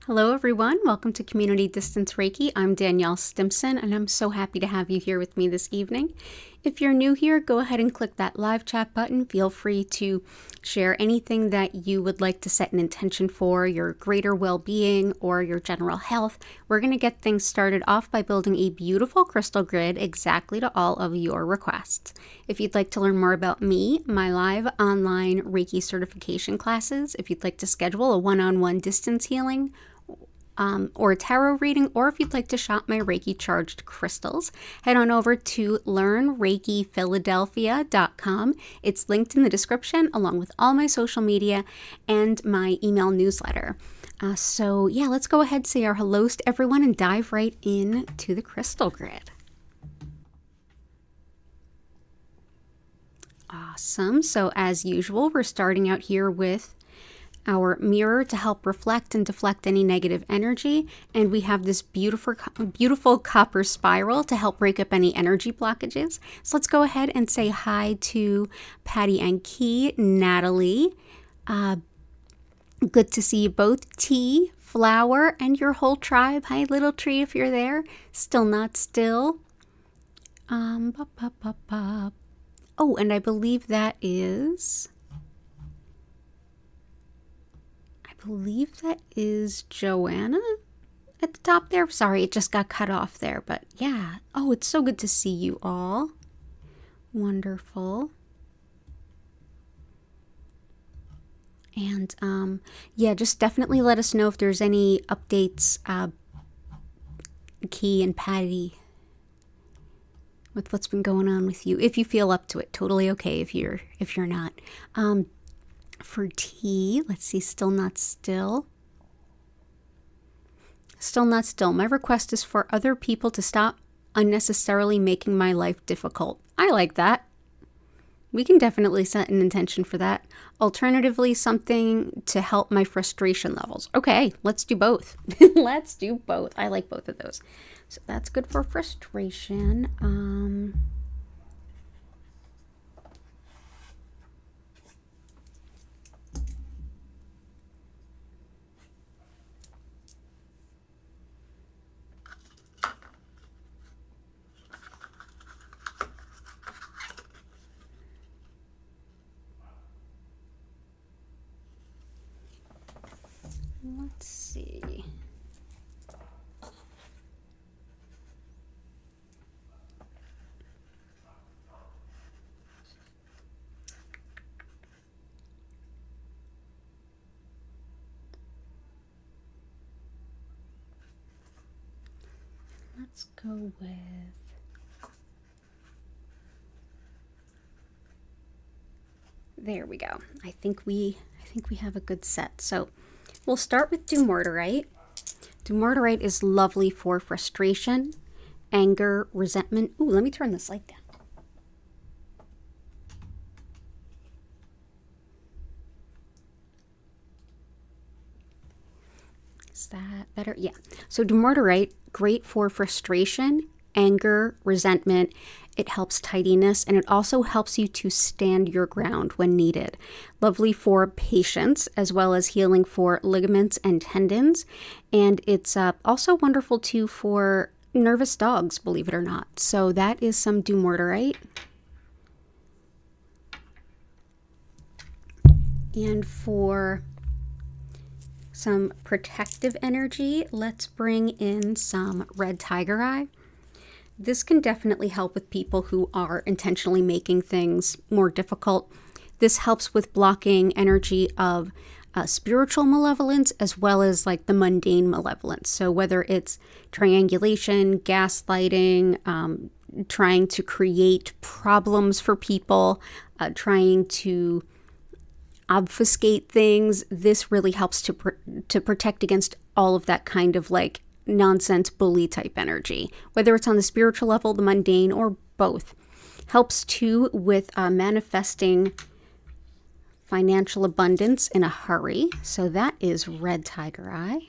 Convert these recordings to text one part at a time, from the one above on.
Hello everyone, welcome to Community Distance Reiki. I'm Danielle Stimpson and I'm so happy to have you here with me this evening. If you're new here, go ahead and click that live chat button. Feel free to share anything that you would like to set an intention for, your greater well-being or your general health. We're going to get things started off by building a beautiful crystal grid exactly to all of your requests. If you'd like to learn more about me, my live online Reiki certification classes, if you'd like to schedule a one-on-one distance healing, or a tarot reading, or if you'd like to shop my Reiki charged crystals, head on over to learnreikiphiladelphia.com. It's linked in the description along with all my social media and my email newsletter. So yeah, let's go ahead, say our hellos to everyone and dive right into the crystal grid. Awesome. So as usual, we're starting out here with our mirror to help reflect and deflect any negative energy, and we have this beautiful copper spiral to help break up any energy blockages. So let's go ahead and say hi to Patty and Key, Natalie. Good to see you both. T, Flower, and your whole tribe. Hi, little tree, if you're there. Still not still. Oh, and I believe that is Joanna at the top there. Sorry, it just got cut off there, but yeah. Oh, it's so good to see you all. Wonderful. And yeah, just definitely let us know if there's any updates, Key and Patty, with what's been going on with you. If you feel up to it, totally okay if you're not. For T, let's see, still not still. Still not still. My request is for other people to stop unnecessarily making my life difficult. I like that. We can definitely set an intention for that. Alternatively, something to help my frustration levels. Okay, let's do both. Let's do both. I like both of those. So that's good for frustration. Let's see. Let's go with there we go. I think we have a good set. So we'll start with Dumortierite. Dumortierite is lovely for frustration, anger, resentment. Ooh, let me turn this light down. Is that better? Yeah. So Dumortierite, great for frustration, anger, resentment. It helps tidiness, and it also helps you to stand your ground when needed. Lovely for patience, as well as healing for ligaments and tendons. And it's also wonderful too for nervous dogs, believe it or not. So that is some Dumortierite. And for some protective energy, let's bring in some red tiger eye. This can definitely help with people who are intentionally making things more difficult. This helps with blocking energy of spiritual malevolence as well as like the mundane malevolence. So whether it's triangulation, gaslighting, trying to create problems for people, trying to obfuscate things, this really helps to protect against all of that kind of like nonsense bully type energy, whether it's on the spiritual level, the mundane, or both. Helps too with manifesting financial abundance in a hurry. So that is red tiger eye.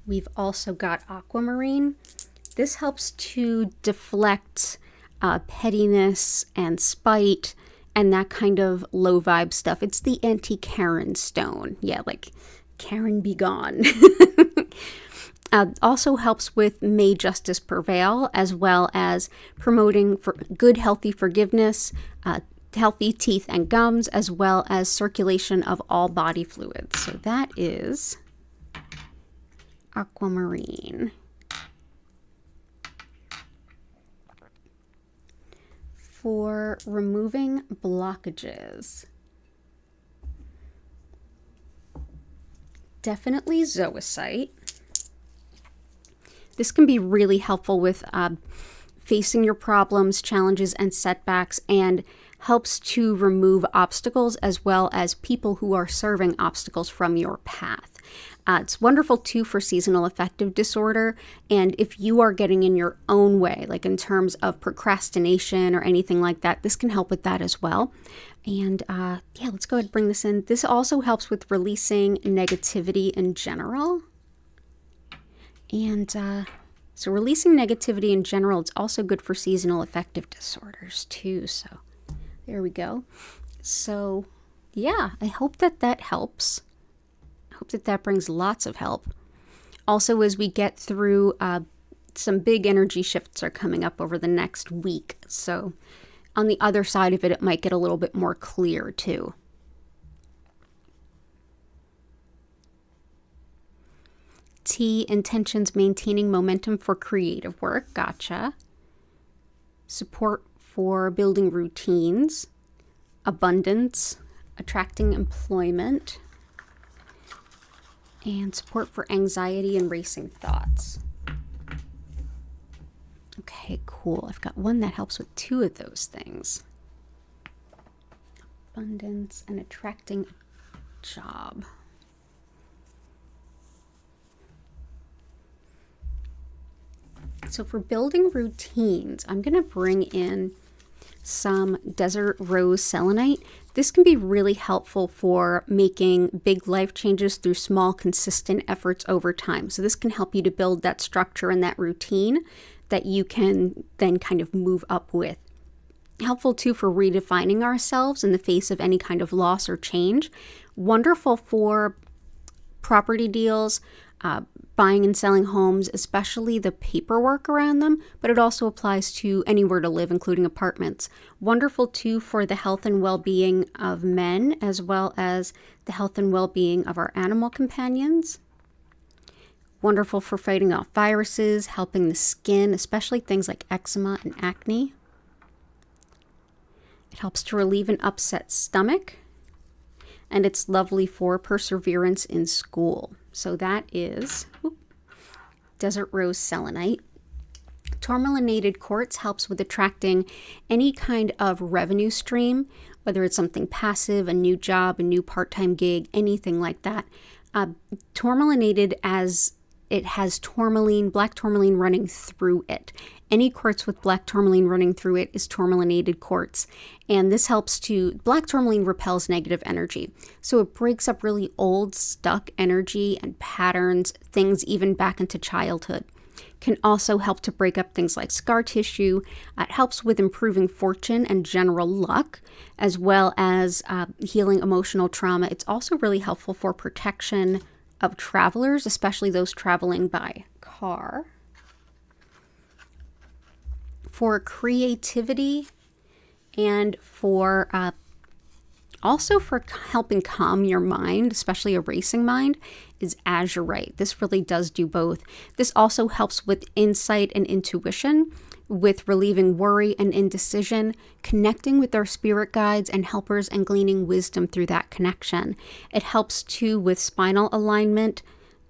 We've also got aquamarine. This helps to deflect pettiness and spite and that kind of low vibe stuff. It's the anti-Karen stone. Yeah, like Karen be gone. Also helps with may justice prevail, as well as promoting for good, healthy forgiveness, healthy teeth and gums, as well as circulation of all body fluids. So that is aquamarine. For removing blockages, definitely zoisite. This can be really helpful with facing your problems, challenges, and setbacks, and helps to remove obstacles as well as people who are serving obstacles from your path. It's wonderful too for seasonal affective disorder, and if you are getting in your own way, like in terms of procrastination or anything like that, this can help with that as well. And yeah, let's go ahead and bring this in. This also helps with releasing negativity in general. And so releasing negativity in general, it's also good for seasonal affective disorders too. So there we go. So yeah, I hope that that helps. I hope that that brings lots of help. Also, as we get through, some big energy shifts are coming up over the next week. So on the other side of it, it might get a little bit more clear too. T, intentions maintaining momentum for creative work. Gotcha. Support for building routines. Abundance, attracting employment. And support for anxiety and racing thoughts. Okay, cool. I've got one that helps with two of those things. Abundance and attracting a job. So for building routines, I'm going to bring in some desert rose selenite. This can be really helpful for making big life changes through small, consistent efforts over time. So this can help you to build that structure and that routine that you can then kind of move up with. Helpful too for redefining ourselves in the face of any kind of loss or change. Wonderful for property deals, buying and selling homes, especially the paperwork around them, but it also applies to anywhere to live, including apartments. Wonderful too for the health and well-being of men, as well as the health and well-being of our animal companions. Wonderful for fighting off viruses, helping the skin, especially things like eczema and acne. It helps to relieve an upset stomach, and it's lovely for perseverance in school. So that is desert rose selenite. Tourmalinated quartz helps with attracting any kind of revenue stream, whether it's something passive, a new job, a new part-time gig, anything like that. Tourmalinated, as it has tourmaline, black tourmaline running through it. Any quartz with black tourmaline running through it is tourmalinated quartz. And this helps to, black tourmaline repels negative energy. So it breaks up really old, stuck energy and patterns, things even back into childhood. Can also help to break up things like scar tissue. It helps with improving fortune and general luck, as well as healing emotional trauma. It's also really helpful for protection of travelers, especially those traveling by car. For creativity and for also for helping calm your mind, especially a racing mind, is azurite. This really does do both. This also helps with insight and intuition, with relieving worry and indecision, connecting with our spirit guides and helpers and gleaning wisdom through that connection. It helps too with spinal alignment,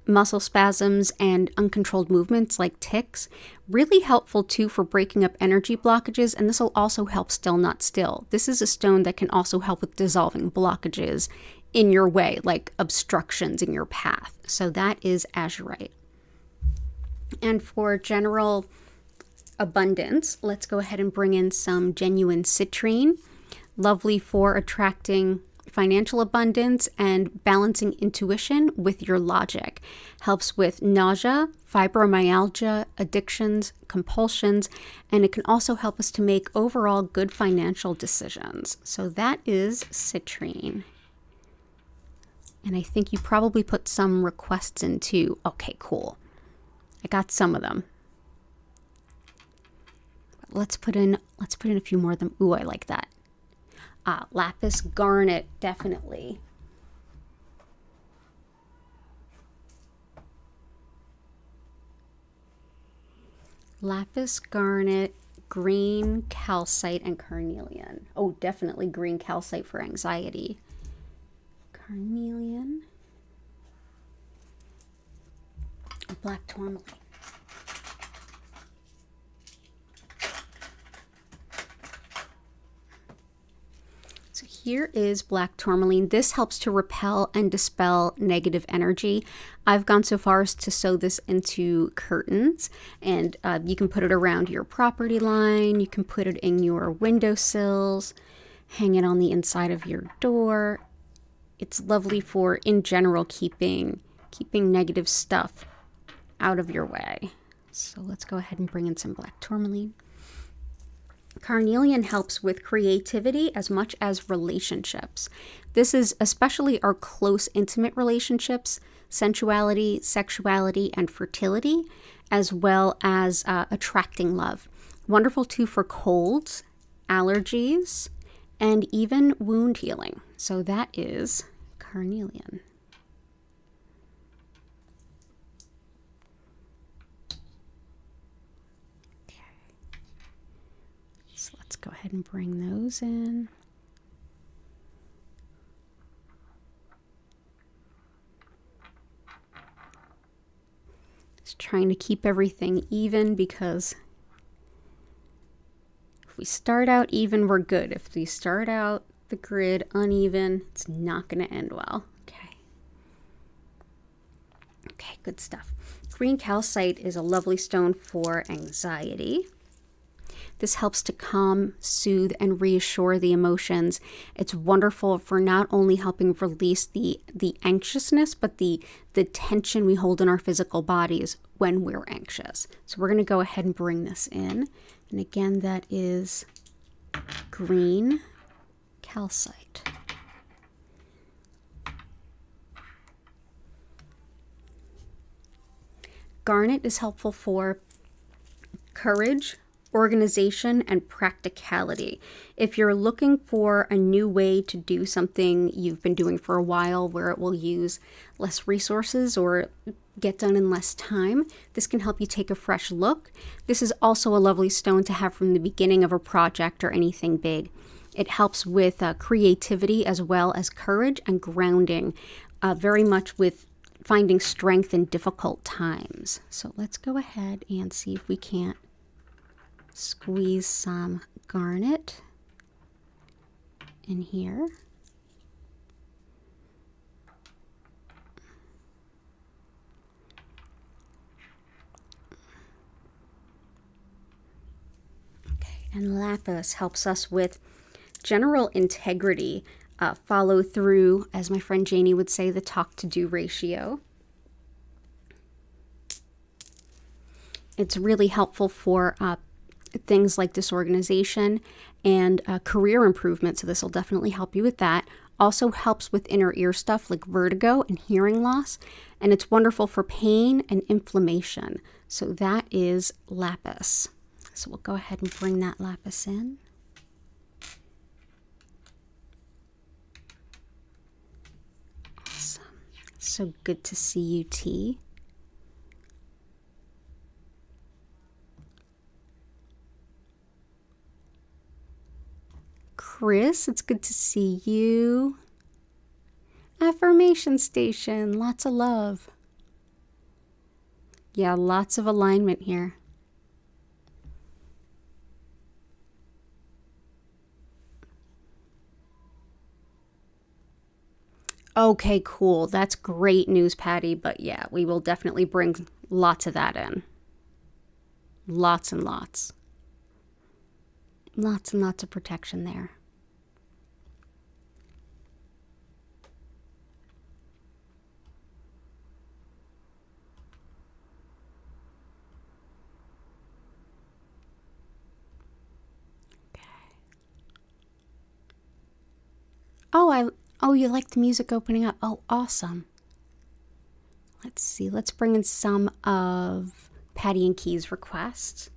muscle spasms, and uncontrolled movements like tics. Really helpful too for breaking up energy blockages, and this will also help still not still. This is a stone that can also help with dissolving blockages in your way, like obstructions in your path. So that is azurite. And for general abundance, let's go ahead and bring in some genuine citrine. Lovely for attracting financial abundance and balancing intuition with your logic. Helps with nausea, fibromyalgia, addictions, compulsions, and it can also help us to make overall good financial decisions. So that is citrine. And I think you probably put some requests in too. Okay, cool. I got some of them. Let's put in a few more of them. Ooh, I like that. Lapis garnet, definitely. Lapis garnet, green calcite, and carnelian. Oh, definitely green calcite for anxiety. Carnelian. Black tourmaline. So here is black tourmaline. This helps to repel and dispel negative energy. I've gone so far as to sew this into curtains, and you can put it around your property line. You can put it in your windowsills, hang it on the inside of your door. It's lovely for, in general, keeping negative stuff out of your way. So let's go ahead and bring in some black tourmaline. Carnelian helps with creativity as much as relationships. This is especially our close, intimate relationships, sensuality, sexuality, and fertility, as well as attracting love. Wonderful too for colds, allergies, and even wound healing. So that is carnelian. Let's go ahead and bring those in. Just trying to keep everything even, because if we start out even, we're good. If we start out the grid uneven, it's not going to end well. Okay, good stuff. Green calcite is a lovely stone for anxiety. This helps to calm, soothe, and reassure the emotions. It's wonderful for not only helping release the anxiousness, but the tension we hold in our physical bodies when we're anxious. So we're going to go ahead and bring this in. And again, that is green calcite. Garnet is helpful for courage, organization, and practicality. If you're looking for a new way to do something you've been doing for a while where it will use less resources or get done in less time, this can help you take a fresh look. This is also a lovely stone to have from the beginning of a project or anything big. It helps with creativity as well as courage and grounding, very much with finding strength in difficult times. So let's go ahead and see if we can't squeeze some garnet in here. Okay, and lapis helps us with general integrity, follow through, as my friend Janie would say, the talk to do ratio. It's really helpful for things like disorganization and career improvement, so this will definitely help you with that. Also helps with inner ear stuff like vertigo and hearing loss, and it's wonderful for pain and inflammation. So that is lapis. So we'll go ahead and bring that lapis in. Awesome. So good to see you, T. Chris, it's good to see you. Affirmation station, lots of love. Yeah, lots of alignment here. Okay, cool. That's great news, Patty. But yeah, we will definitely bring lots of that in. Lots and lots. Lots and lots of protection there. Oh, you like the music opening up. Oh, awesome. Let's see. Let's bring in some of Patty and Key's requests.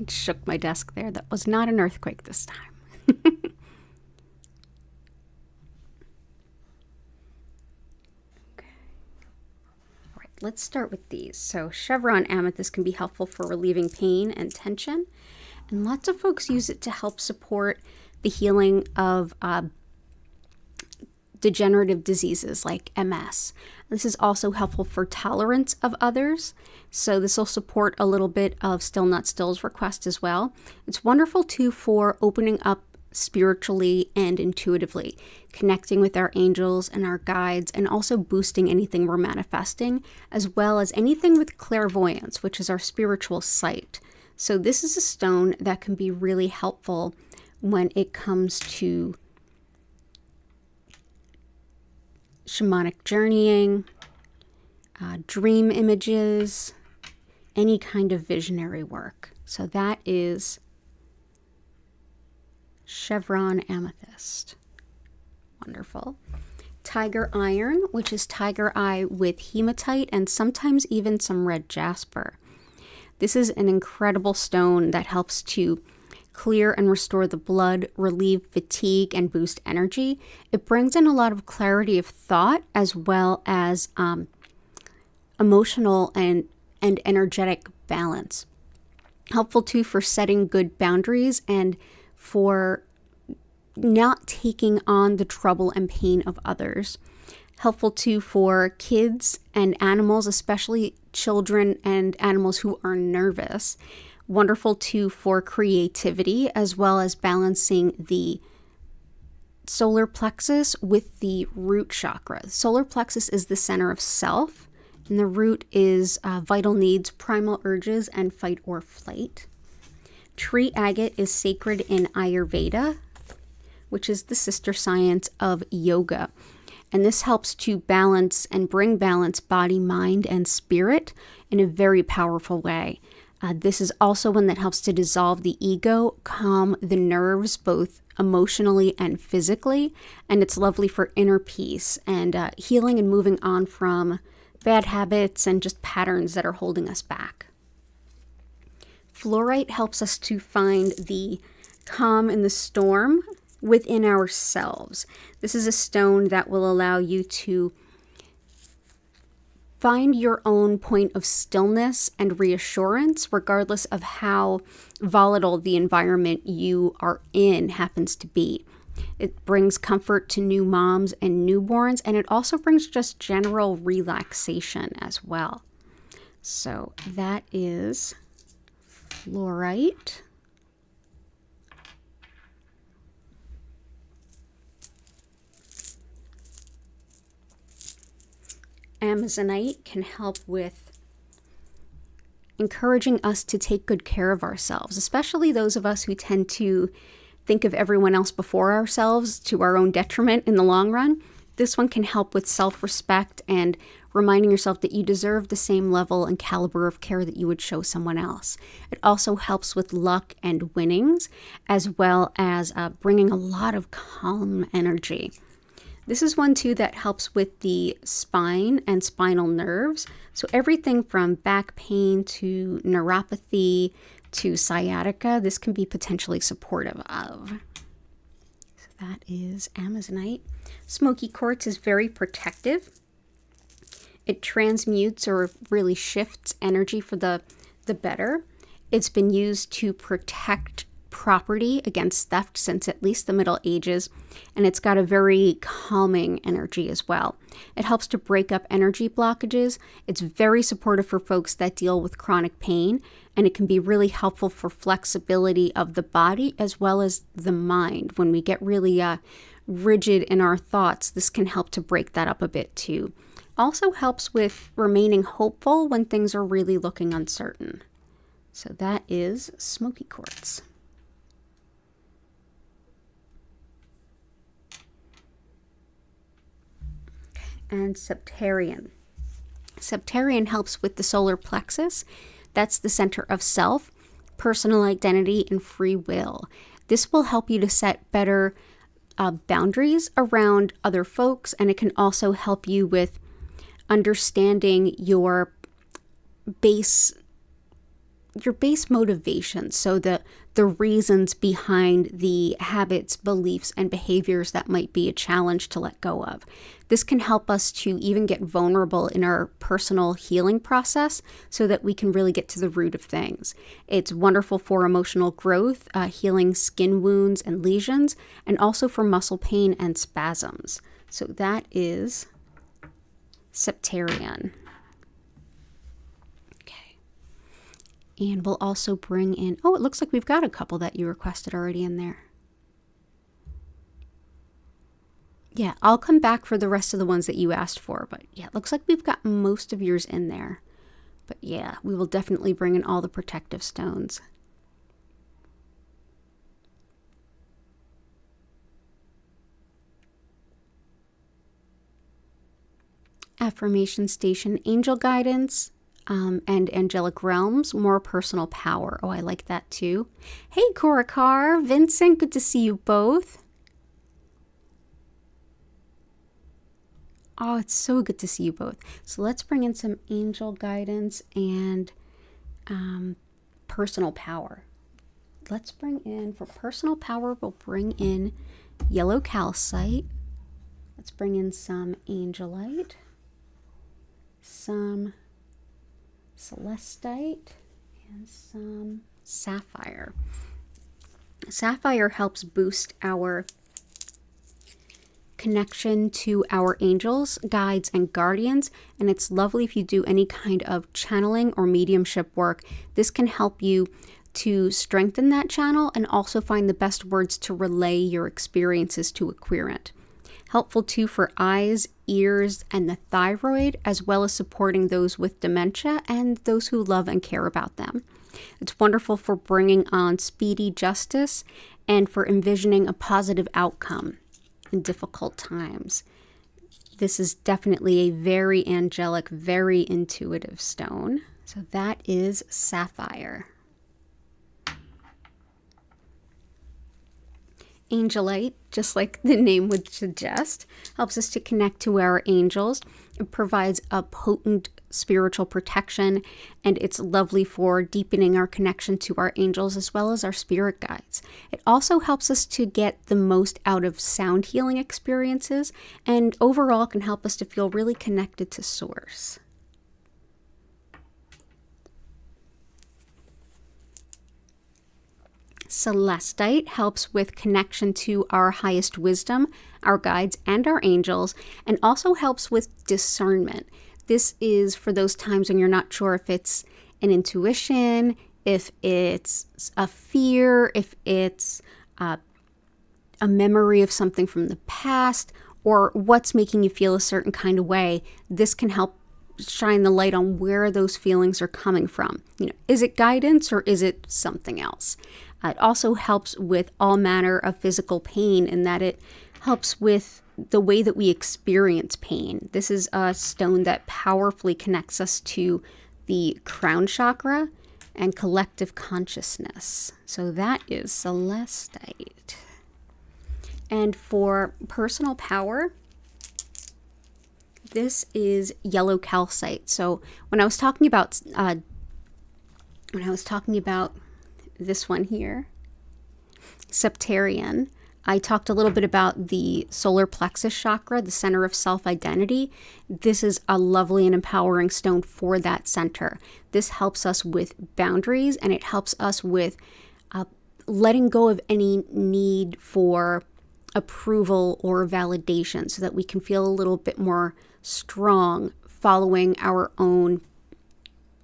Shook my desk there. That was not an earthquake this time. Okay. All right, let's start with these. So chevron amethyst can be helpful for relieving pain and tension. And lots of folks use it to help support the healing of degenerative diseases like MS. This is also helpful for tolerance of others. So this will support a little bit of Still Not Still's request as well. It's wonderful too for opening up spiritually and intuitively, connecting with our angels and our guides, and also boosting anything we're manifesting, as well as anything with clairvoyance, which is our spiritual sight. So this is a stone that can be really helpful when it comes to shamanic journeying, dream images, any kind of visionary work. So that is chevron amethyst. Wonderful. Tiger iron, which is tiger eye with hematite and sometimes even some red jasper. This is an incredible stone that helps to clear and restore the blood, relieve fatigue, and boost energy. It brings in a lot of clarity of thought as well as emotional and energetic balance. Helpful too for setting good boundaries and for not taking on the trouble and pain of others. Helpful too for kids and animals, especially children and animals who are nervous. Wonderful too for creativity, as well as balancing the solar plexus with the root chakra. Solar plexus is the center of self, and the root is vital needs, primal urges, and fight or flight. Tree agate is sacred in Ayurveda, which is the sister science of yoga. And this helps to balance and bring balance body, mind, and spirit in a very powerful way. This is also one that helps to dissolve the ego, calm the nerves, both emotionally and physically. And it's lovely for inner peace and healing and moving on from bad habits and just patterns that are holding us back. Fluorite helps us to find the calm in the storm within ourselves. This is a stone that will allow you to find your own point of stillness and reassurance, regardless of how volatile the environment you are in happens to be. It brings comfort to new moms and newborns, and it also brings just general relaxation as well. So that is fluorite. Amazonite can help with encouraging us to take good care of ourselves, especially those of us who tend to think of everyone else before ourselves to our own detriment in the long run. This one can help with self-respect and reminding yourself that you deserve the same level and caliber of care that you would show someone else. It also helps with luck and winnings, as well as bringing a lot of calm energy. This is one too that helps with the spine and spinal nerves. So everything from back pain to neuropathy to sciatica, this can be potentially supportive of. So that is Amazonite. Smoky quartz is very protective. It transmutes or really shifts energy for the better. It's been used to protect property against theft since at least the Middle Ages, and it's got a very calming energy as well. It helps to break up energy blockages. It's very supportive for folks that deal with chronic pain, and it can be really helpful for flexibility of the body as well as the mind when we get really rigid in our thoughts, this can help to break that up a bit too. Also helps with remaining hopeful when things are really looking uncertain. So that is smoky quartz. And septarian. Septarian helps with the solar plexus. That's the center of self, personal identity, and free will. This will help you to set better boundaries around other folks, and it can also help you with understanding your base motivation, so the reasons behind the habits, beliefs, and behaviors that might be a challenge to let go of. This can help us to even get vulnerable in our personal healing process so that we can really get to the root of things. It's wonderful for emotional growth, healing skin wounds and lesions, and also for muscle pain and spasms. So that is septarian. And we'll also bring in, oh, it looks like we've got a couple that you requested already in there. Yeah, I'll come back for the rest of the ones that you asked for. But yeah, it looks like we've got most of yours in there. But yeah, we will definitely bring in all the protective stones. Affirmation station, angel guidance. And angelic realms, more personal power. Oh, I like that too. Hey, Korakar, Vincent, good to see you both. Oh, it's so good to see you both. So let's bring in some angel guidance and personal power. Let's bring in, for personal power, we'll bring in yellow calcite. Let's bring in some angelite, some celestite, and some sapphire. Sapphire helps boost our connection to our angels, guides, and guardians, and it's lovely if you do any kind of channeling or mediumship work. This can help you to strengthen that channel and also find the best words to relay your experiences to a querent. Helpful too for eyes, ears, and the thyroid, as well as supporting those with dementia and those who love and care about them. It's wonderful for bringing on speedy justice and for envisioning a positive outcome in difficult times. This is definitely a very angelic, very intuitive stone. So that is sapphire. Angelite, just like the name would suggest, helps us to connect to our angels. It provides a potent spiritual protection, and it's lovely for deepening our connection to our angels as well as our spirit guides. It also helps us to get the most out of sound healing experiences, and overall can help us to feel really connected to Source. Celestite helps with connection to our highest wisdom, our guides, and our angels, and also helps with discernment. This is for those times when you're not sure if it's an intuition, if it's a fear, if it's a memory of something from the past, or what's making you feel a certain kind of way. This can help shine the light on where those feelings are coming from. Is it guidance or is it something else? It also helps with all manner of physical pain in that it helps with the way that we experience pain. This is a stone that powerfully connects us to the crown chakra and collective consciousness. So that is celestite. And for personal power, this is yellow calcite. So when I was talking about this one here, septarian, I talked a little bit about the solar plexus chakra, the center of self-identity. This is a lovely and empowering stone for that center. This helps us with boundaries, and it helps us with letting go of any need for approval or validation so that we can feel a little bit more strong following our own,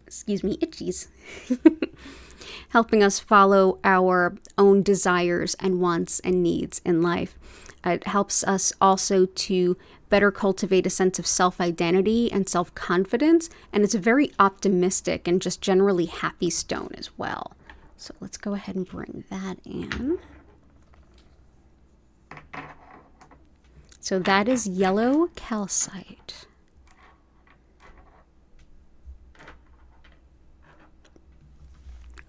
itchies. Helping us follow our own desires and wants and needs in life. It helps us also to better cultivate a sense of self-identity and self-confidence, and it's a very optimistic and just generally happy stone as well. So let's go ahead and bring that in. So that is yellow calcite.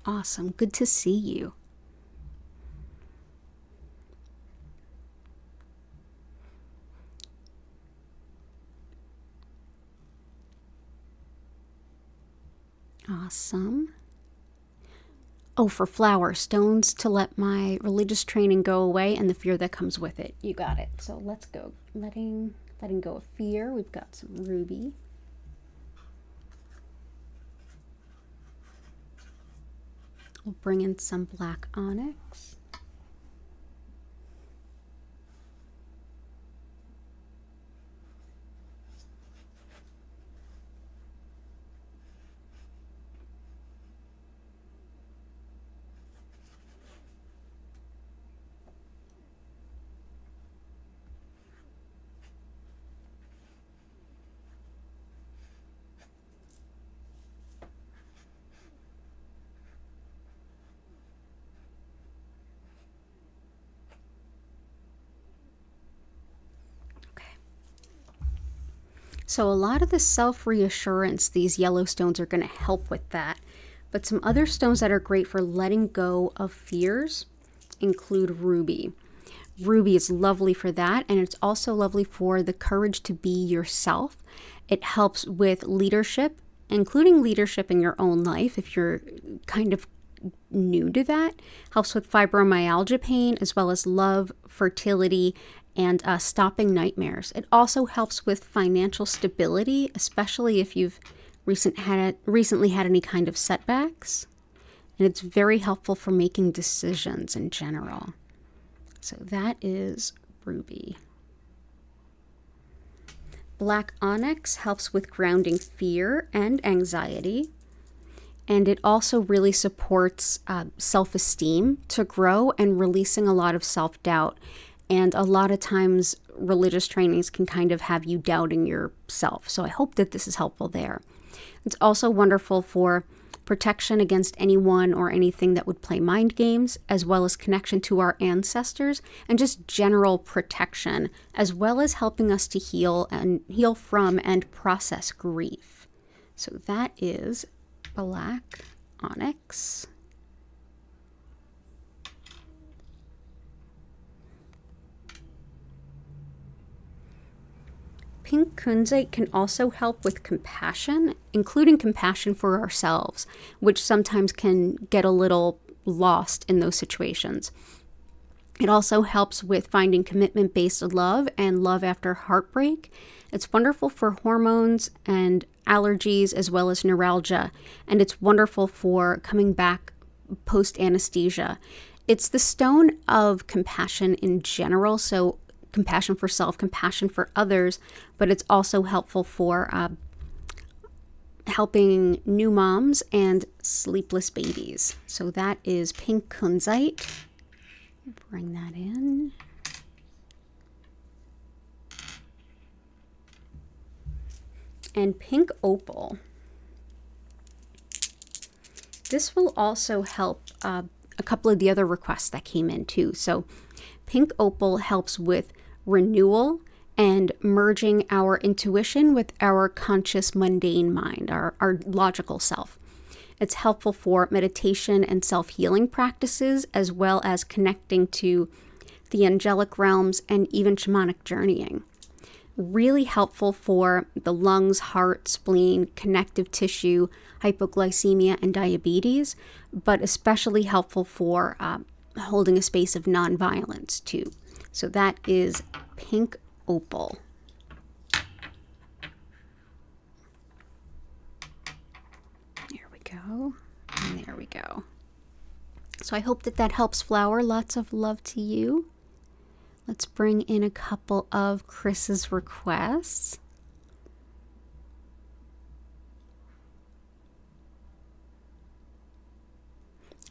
Awesome. Good to see you. Awesome. Oh, for flower stones to let my religious training go away and the fear that comes with it. You got it. So let's go. Letting go of fear. We've got some ruby. We'll bring in some black onyx. So a lot of the self-reassurance, these yellow stones are going to help with that. But some other stones that are great for letting go of fears include ruby. Ruby is lovely for that, and it's also lovely for the courage to be yourself. It helps with leadership, including leadership in your own life if you're kind of new to that. Helps with fibromyalgia pain, as well as love, fertility, and stopping nightmares. It also helps with financial stability, especially if you've recently had any kind of setbacks. And it's very helpful for making decisions in general. So that is ruby. Black onyx helps with grounding fear and anxiety. And it also really supports self-esteem to grow and releasing a lot of self-doubt. And a lot of times religious trainings can kind of have you doubting yourself. So I hope that this is helpful there. It's also wonderful for protection against anyone or anything that would play mind games, as well as connection to our ancestors and just general protection, as well as helping us to heal from and process grief. So that is black onyx. Pink kunzite can also help with compassion, including compassion for ourselves, which sometimes can get a little lost in those situations. It also helps with finding commitment-based love and love after heartbreak. It's wonderful for hormones and allergies, as well as neuralgia, and it's wonderful for coming back post-anesthesia. It's the stone of compassion in general, so compassion for self, compassion for others, but it's also helpful for helping new moms and sleepless babies. So that is pink kunzite. Bring that in. And pink opal. This will also help a couple of the other requests that came in too. So pink opal helps with renewal and merging our intuition with our conscious mundane mind, our logical self. It's helpful for meditation and self-healing practices, as well as connecting to the angelic realms and even shamanic journeying. Really helpful for the lungs, heart, spleen, connective tissue, hypoglycemia, and diabetes, but especially helpful for holding a space of nonviolence too. So that is pink opal. There we go. And there we go. So I hope that helps, Flower. Lots of love to you. Let's bring in a couple of Chris's requests.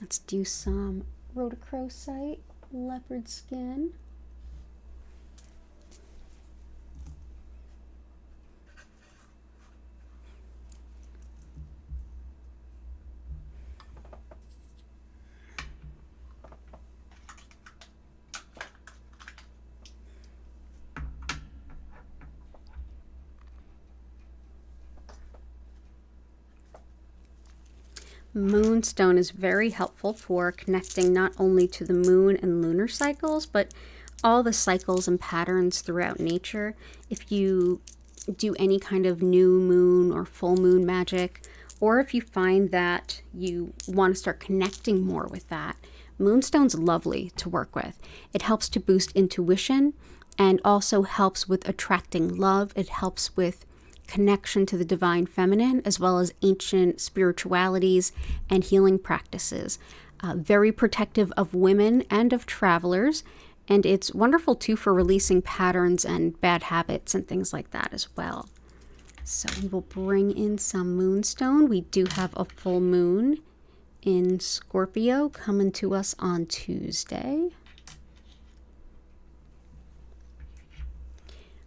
Let's do some rhodochrosite, leopard skin. Moonstone is very helpful for connecting not only to the moon and lunar cycles, but all the cycles and patterns throughout nature. If you do any kind of new moon or full moon magic, or if you find that you want to start connecting more with that, Moonstone's lovely to work with. It helps to boost intuition and also helps with attracting love. It helps with connection to the divine feminine, as well as ancient spiritualities and healing practices. Very protective of women and of travelers. And it's wonderful too for releasing patterns and bad habits and things like that as well. So we will bring in some Moonstone. We do have a full moon in Scorpio coming to us on Tuesday.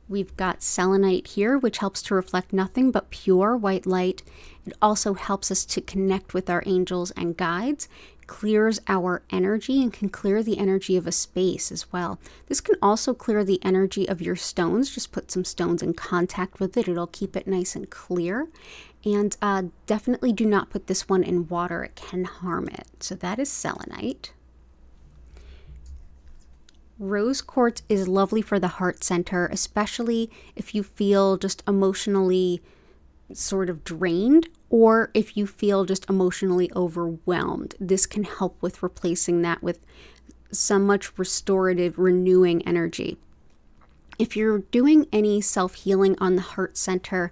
We've got selenite here, which helps to reflect nothing but pure white light. It also helps us to connect with our angels and guides, clears our energy, and can clear the energy of a space as well. This can also clear the energy of your stones. Just put some stones in contact with it. It'll keep it nice and clear. And definitely do not put this one in water. It can harm it. So that is selenite. Rose quartz is lovely for the heart center, especially if you feel just emotionally sort of drained, or if you feel just emotionally overwhelmed. This can help with replacing that with some much restorative, renewing energy. If you're doing any self-healing on the heart center,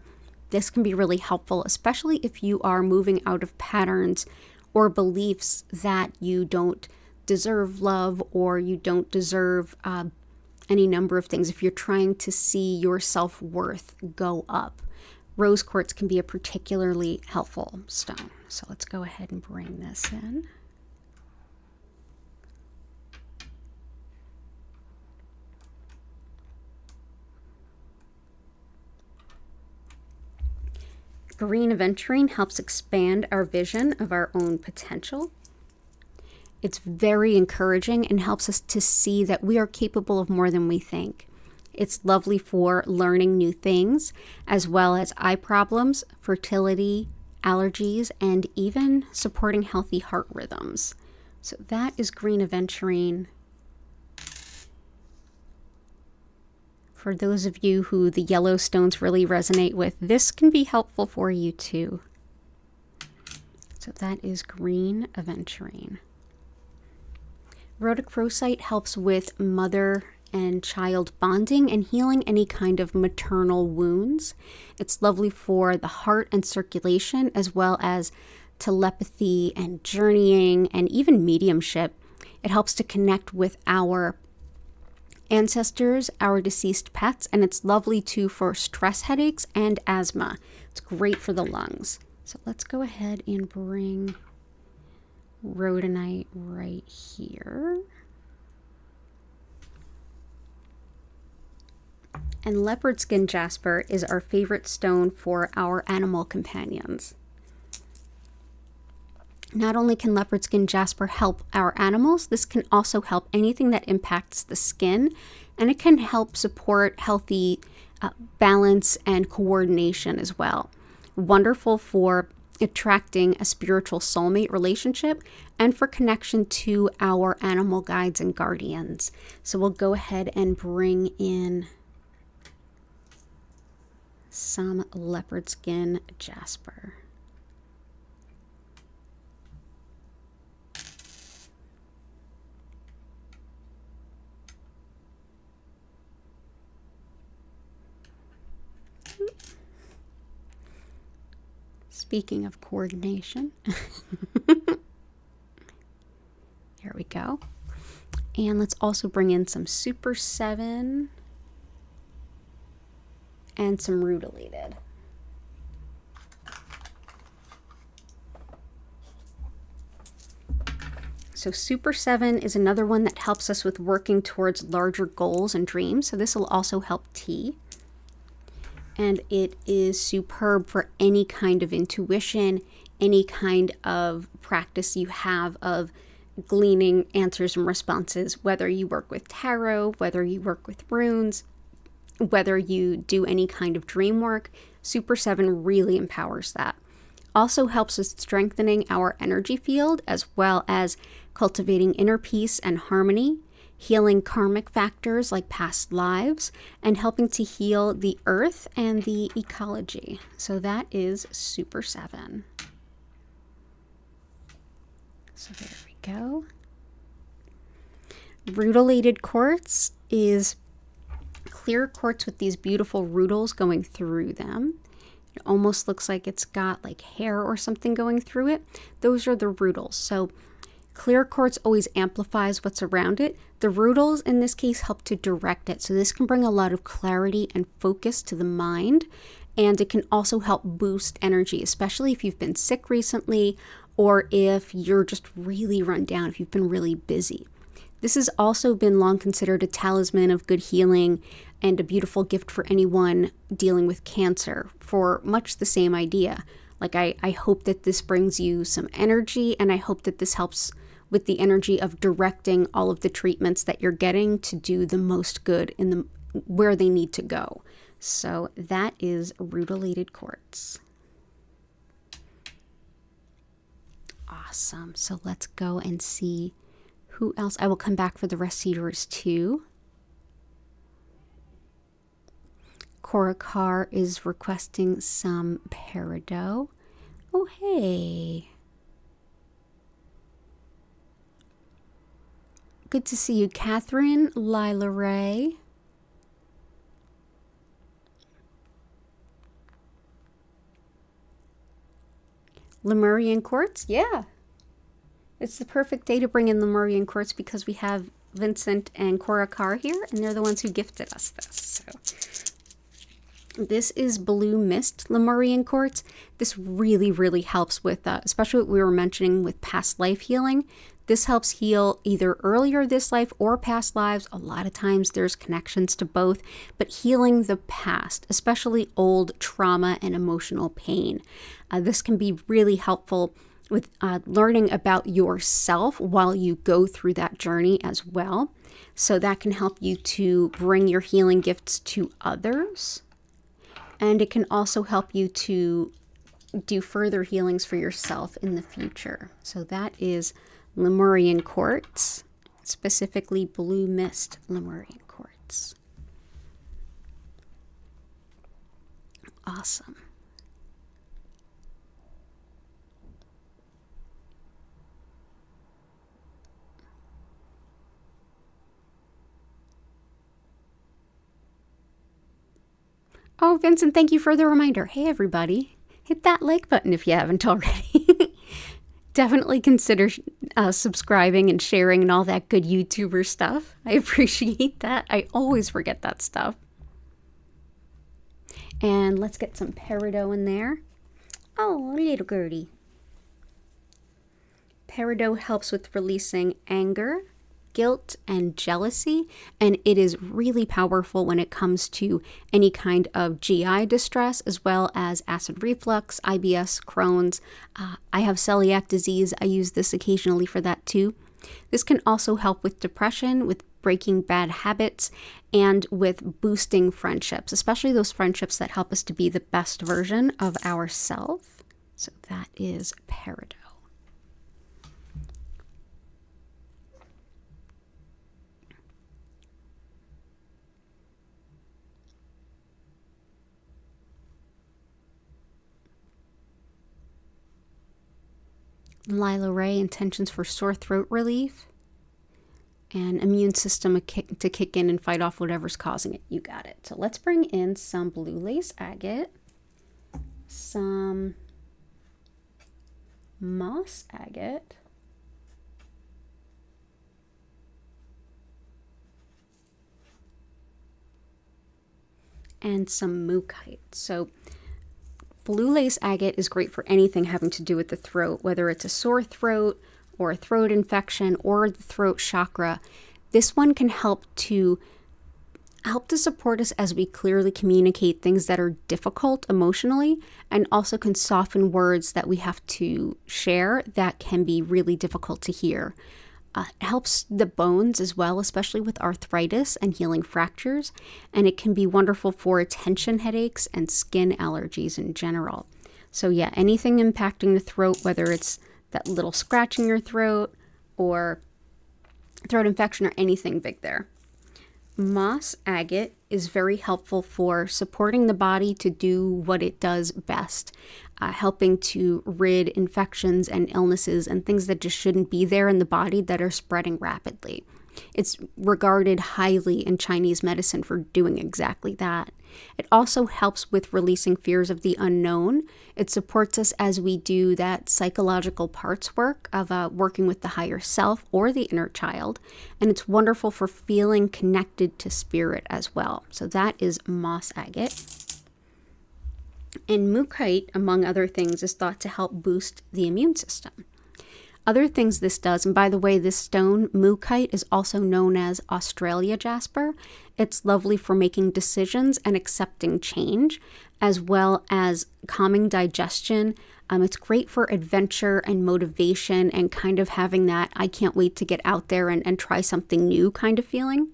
this can be really helpful, especially if you are moving out of patterns or beliefs that you don't deserve love, or you don't deserve any number of things. If you're trying to see your self-worth go up, rose quartz can be a particularly helpful stone. So let's go ahead and bring this in. Green aventurine helps expand our vision of our own potential. It's very encouraging and helps us to see that we are capable of more than we think. It's lovely for learning new things, as well as eye problems, fertility, allergies, and even supporting healthy heart rhythms. So that is green aventurine. For those of you who the yellow stones really resonate with, this can be helpful for you too. So that is green aventurine. Rhodochrosite helps with mother and child bonding and healing any kind of maternal wounds. It's lovely for the heart and circulation, as well as telepathy and journeying and even mediumship. It helps to connect with our ancestors, our deceased pets, and it's lovely too for stress headaches and asthma. It's great for the lungs. So let's go ahead and bring rhodonite right here. And leopard skin jasper is our favorite stone for our animal companions. Not only can leopard skin jasper help our animals, this can also help anything that impacts the skin, and it can help support healthy balance and coordination as well. Wonderful for attracting a spiritual soulmate relationship and for connection to our animal guides and guardians. So we'll go ahead and bring in some leopard skin jasper. Speaking of coordination, here we go. And let's also bring in some Super 7 and some rutilated. So Super 7 is another one that helps us with working towards larger goals and dreams. So this will also help tea. And it is superb for any kind of intuition, any kind of practice you have of gleaning answers and responses, whether you work with tarot, whether you work with runes, whether you do any kind of dream work. Super 7 really empowers that. also helps with strengthening our energy field, as well as cultivating inner peace and harmony, healing karmic factors like past lives, and helping to heal the earth and the ecology. So that is Super 7. So there we go. Rutilated quartz is clear quartz with these beautiful rutiles going through them. It almost looks like it's got like hair or something going through it. Those are the rutiles. So clear quartz always amplifies what's around it. The rutiles in this case help to direct it. So this can bring a lot of clarity and focus to the mind. And it can also help boost energy, especially if you've been sick recently or if you're just really run down, if you've been really busy. This has also been long considered a talisman of good healing and a beautiful gift for anyone dealing with cancer, for much the same idea. Like I hope that this brings you some energy, and I hope that this helps with the energy of directing all of the treatments that you're getting to do the most good in where they need to go. So that is rutilated quartz. Awesome. So let's go and see who else. I will come back for the rest of yours too. Cora Carr is requesting some peridot. Oh, hey. Good to see you, Catherine, Lila Ray. Lemurian quartz, yeah. It's the perfect day to bring in Lemurian quartz because we have Vincent and Cora Carr here, and they're the ones who gifted us this. So this is Blue Mist Lemurian quartz. This really, really helps with, especially what we were mentioning with past life healing. This helps heal either earlier this life or past lives. A lot of times there's connections to both, but healing the past, especially old trauma and emotional pain. This can be really helpful with learning about yourself while you go through that journey as well. So that can help you to bring your healing gifts to others. And it can also help you to do further healings for yourself in the future. So that is Lemurian quartz, specifically Blue Mist Lemurian quartz. Awesome. Oh, Vincent, thank you for the reminder. Hey, everybody, hit that like button if you haven't already. Definitely consider subscribing and sharing and all that good YouTuber stuff. I appreciate that. I always forget that stuff. And let's get some peridot in there. Oh, little Gertie. Peridot helps with releasing anger, guilt, and jealousy, and it is really powerful when it comes to any kind of GI distress, as well as acid reflux, IBS, Crohn's. I have celiac disease. I use this occasionally for that too. This can also help with depression, with breaking bad habits, and with boosting friendships, especially those friendships that help us to be the best version of ourselves. So that is peridot. Lila Ray, intentions for sore throat relief and immune system to kick in and fight off whatever's causing it. You got it. So let's bring in some blue lace agate, some moss agate, and some mookaite. So blue lace agate is great for anything having to do with the throat, whether it's a sore throat or a throat infection or the throat chakra. This one can help to support us as we clearly communicate things that are difficult emotionally, and also can soften words that we have to share that can be really difficult to hear. It helps the bones as well, especially with arthritis and healing fractures, and it can be wonderful for tension headaches and skin allergies in general. So yeah, anything impacting the throat, whether it's that little scratch in your throat or throat infection or anything big there. Moss agate is very helpful for supporting the body to do what it does best, helping to rid infections and illnesses and things that just shouldn't be there in the body that are spreading rapidly. It's regarded highly in Chinese medicine for doing exactly that. It also helps with releasing fears of the unknown. It supports us as we do that psychological parts work of working with the higher self or the inner child. And it's wonderful for feeling connected to spirit as well. So that is moss agate. And mookaite, among other things, is thought to help boost the immune system. Other things this does, and by the way, this stone, mookaite, is also known as Australia jasper. It's lovely for making decisions and accepting change, as well as calming digestion. It's great for adventure and motivation and kind of having that I can't wait to get out there and try something new kind of feeling.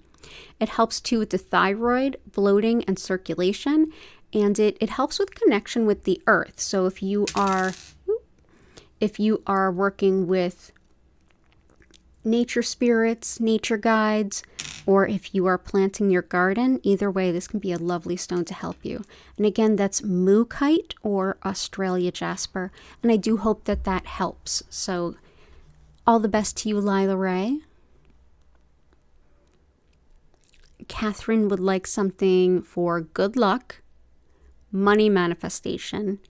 It helps too with the thyroid, bloating, and circulation, and it helps with connection with the earth. So if you are working with nature spirits, nature guides, or if you are planting your garden, either way, this can be a lovely stone to help you. And again, that's mookaite or Australia jasper. And I do hope that that helps. So all the best to you, Lila Ray. Catherine would like something for good luck, money manifestation,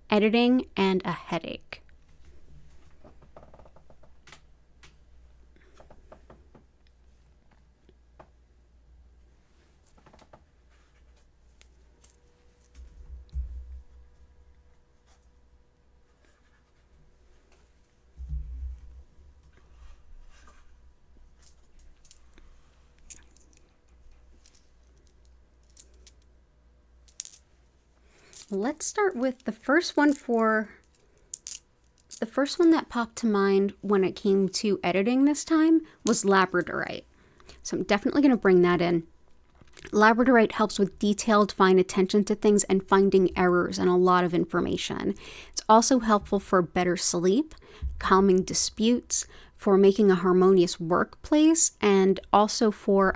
editing, and a headache. Let's start with the first one that popped to mind when it came to editing this time was labradorite. So I'm definitely going to bring that in. Labradorite helps with detailed, fine attention to things and finding errors and a lot of information. It's also helpful for better sleep, calming disputes, for making a harmonious workplace, and also for,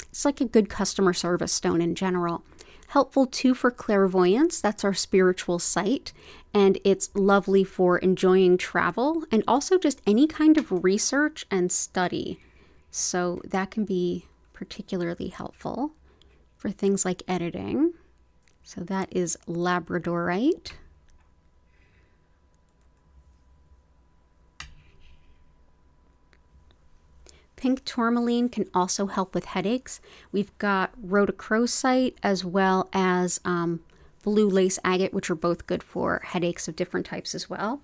it's like a good customer service stone in general. Helpful too for clairvoyance, that's our spiritual sight, and it's lovely for enjoying travel and also just any kind of research and study. So that can be particularly helpful for things like editing. So that is labradorite. Pink tourmaline can also help with headaches. We've got rhodochrosite as well as blue lace agate, which are both good for headaches of different types as well.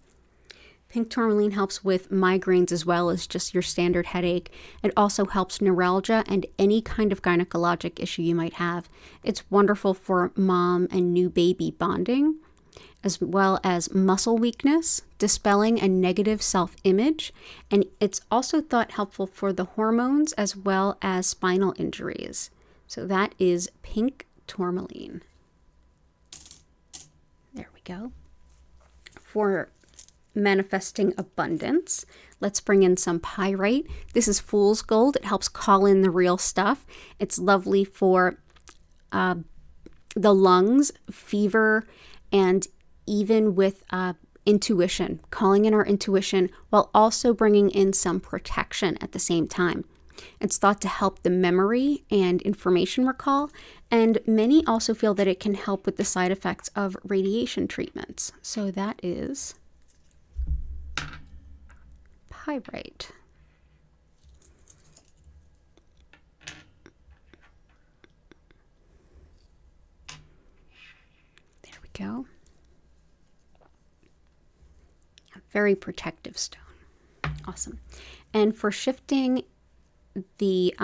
Pink tourmaline helps with migraines as well as just your standard headache. It also helps neuralgia and any kind of gynecologic issue you might have. It's wonderful for mom and new baby bonding, as well as muscle weakness, dispelling a negative self-image, and it's also thought helpful for the hormones as well as spinal injuries. So that is pink tourmaline. There we go. For manifesting abundance, let's bring in some pyrite. This is fool's gold. It helps call in the real stuff. It's lovely for the lungs, fever, and even with intuition, calling in our intuition while also bringing in some protection at the same time. It's thought to help the memory and information recall, and many also feel that it can help with the side effects of radiation treatments. So that is pyrite. There we go. Very protective stone. Awesome. And for shifting the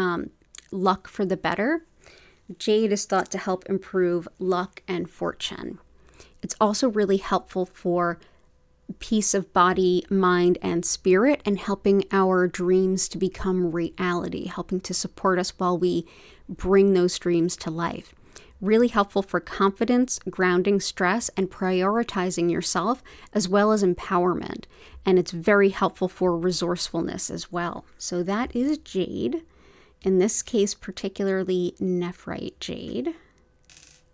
luck for the better, jade is thought to help improve luck and fortune. It's also really helpful for peace of body, mind, and spirit, and helping our dreams to become reality, helping to support us while we bring those dreams to life. Really helpful for confidence, grounding stress, and prioritizing yourself, as well as empowerment. And it's very helpful for resourcefulness as well. So that is jade. In this case, particularly nephrite jade.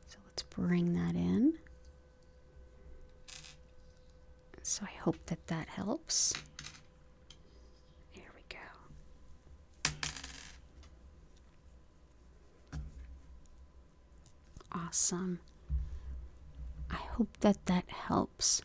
So let's bring that in. So I hope that that helps. There we go. Awesome. I hope that that helps.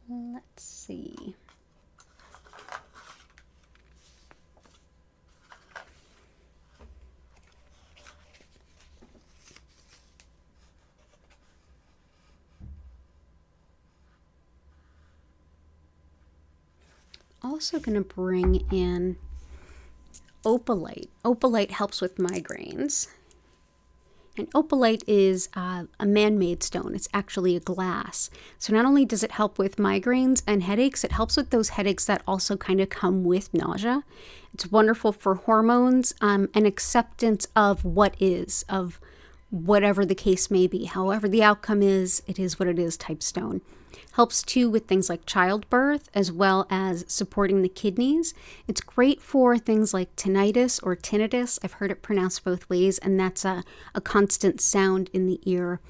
Let's see. Also going to bring in opalite. Opalite helps with migraines. And opalite is a man-made stone. It's actually a glass. So not only does it help with migraines and headaches, it helps with those headaches that also kind of come with nausea. It's wonderful for hormones and acceptance of what is, of whatever the case may be. However the outcome is, it is what it is type stone. Helps too with things like childbirth, as well as supporting the kidneys. It's great for things like tinnitus or tinnitus. I've heard it pronounced both ways, and that's a constant sound in the ear.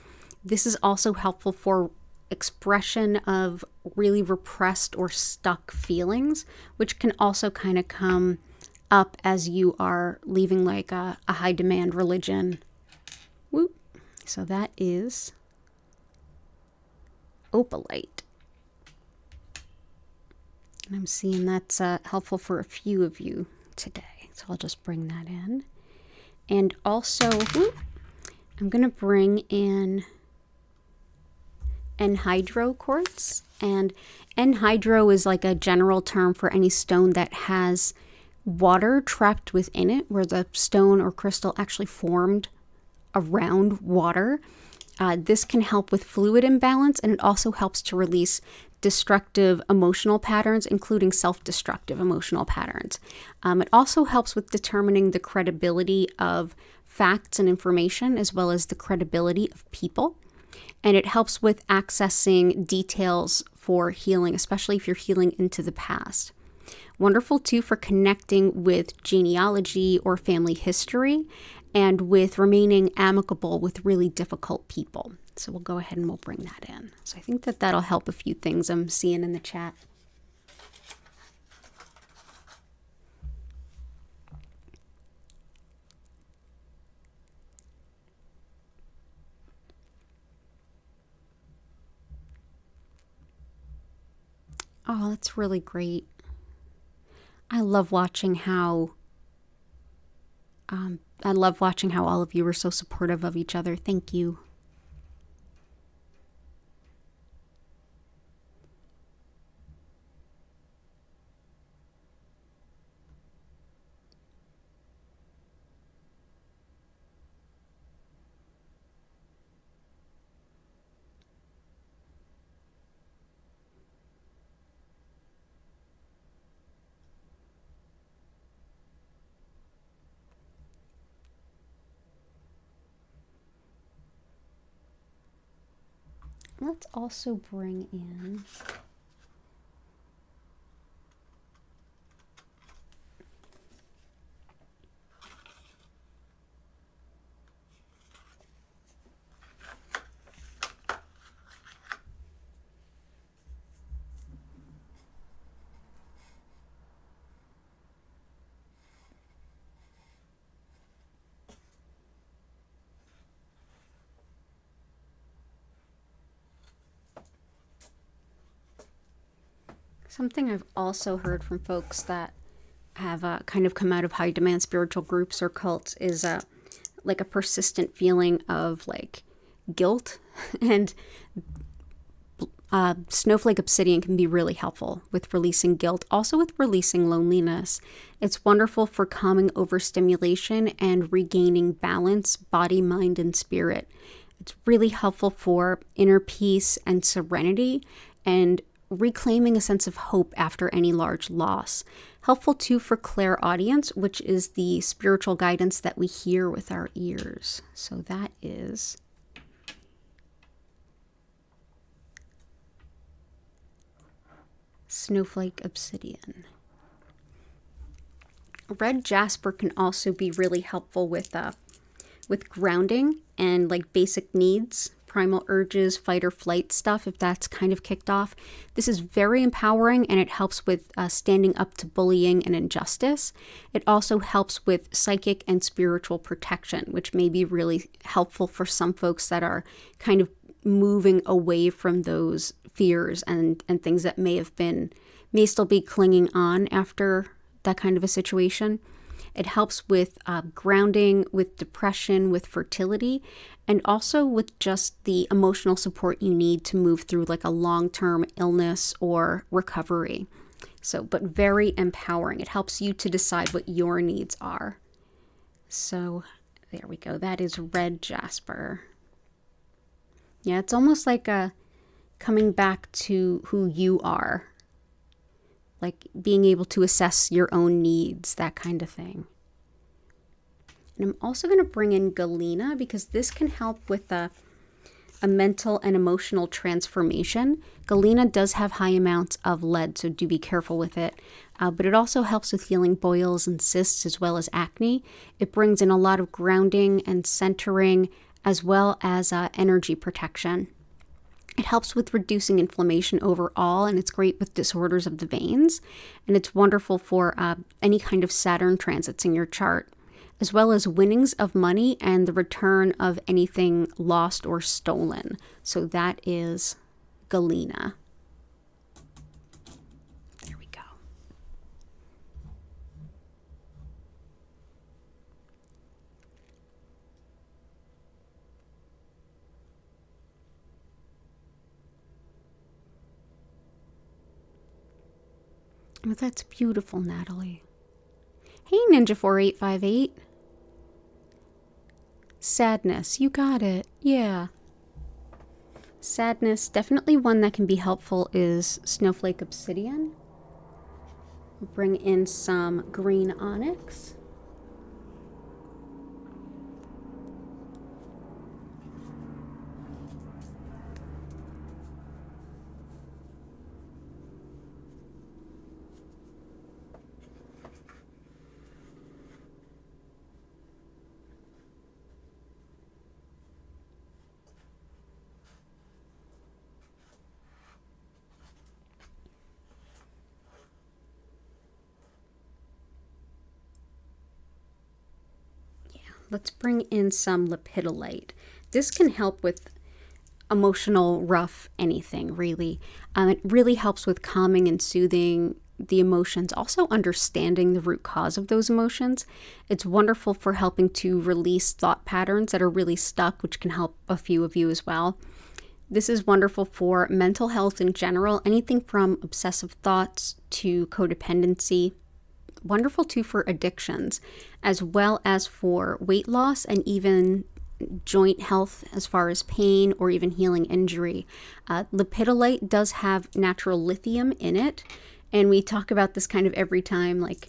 This is also helpful for expression of really repressed or stuck feelings, which can also kind of come up as you are leaving like a high demand religion. Whoop. So that is opalite. And I'm seeing that's helpful for a few of you today. So I'll just bring that in. And also, I'm going to bring in anhydro quartz. And anhydro is like a general term for any stone that has water trapped within it, where the stone or crystal actually formed around water. This can help with fluid imbalance, and it also helps to release destructive emotional patterns, including self-destructive emotional patterns. It also helps with determining the credibility of facts and information, as well as the credibility of people. And it helps with accessing details for healing, especially if you're healing into the past. Wonderful too for connecting with genealogy or family history, and with remaining amicable with really difficult people. So we'll go ahead and we'll bring that in. So I think that that'll help a few things I'm seeing in the chat. Oh, that's really great. I love watching how all of you are so supportive of each other. Thank you. Let's also bring in something I've also heard from folks that have kind of come out of high demand spiritual groups or cults is like a persistent feeling of like guilt. And snowflake obsidian can be really helpful with releasing guilt, also with releasing loneliness. It's wonderful for calming overstimulation and regaining balance, body, mind, and spirit. It's really helpful for inner peace and serenity and reclaiming a sense of hope after any large loss. Helpful too for clairaudience, which is the spiritual guidance that we hear with our ears. So that is Snowflake Obsidian. Red jasper can also be really helpful with grounding and like basic needs, primal urges, fight or flight stuff, if that's kind of kicked off. This is very empowering and it helps with standing up to bullying and injustice. It also helps with psychic and spiritual protection, which may be really helpful for some folks that are kind of moving away from those fears and things that may still be clinging on after that kind of a situation. It helps with grounding, with depression, with fertility, and also with just the emotional support you need to move through like a long-term illness or recovery. So, but very empowering. It helps you to decide what your needs are. So there we go. That is red jasper. Yeah, it's almost like coming back to who you are. Like being able to assess your own needs, that kind of thing. And I'm also going to bring in galena because this can help with a mental and emotional transformation. Galena does have high amounts of lead, so do be careful with it. But it also helps with healing boils and cysts as well as acne. It brings in a lot of grounding and centering as well as energy protection. It helps with reducing inflammation overall, and it's great with disorders of the veins. And it's wonderful for any kind of Saturn transits in your chart, as well as winnings of money and the return of anything lost or stolen. So that is galena. There we go. Oh, that's beautiful, Natalie. Hey, Ninja4858. Sadness, you got it. Yeah. Sadness, definitely one that can be helpful is Snowflake Obsidian. Bring in some green onyx. Let's bring in some lepidolite. This can help with emotional rough anything, really. It really helps with calming and soothing the emotions, also understanding the root cause of those emotions. It's wonderful for helping to release thought patterns that are really stuck, which can help a few of you as well. This is wonderful for mental health in general, anything from obsessive thoughts to codependency. Wonderful too for addictions, as well as for weight loss and even joint health as far as pain or even healing injury. Lepidolite does have natural lithium in it, and we talk about this kind of every time, like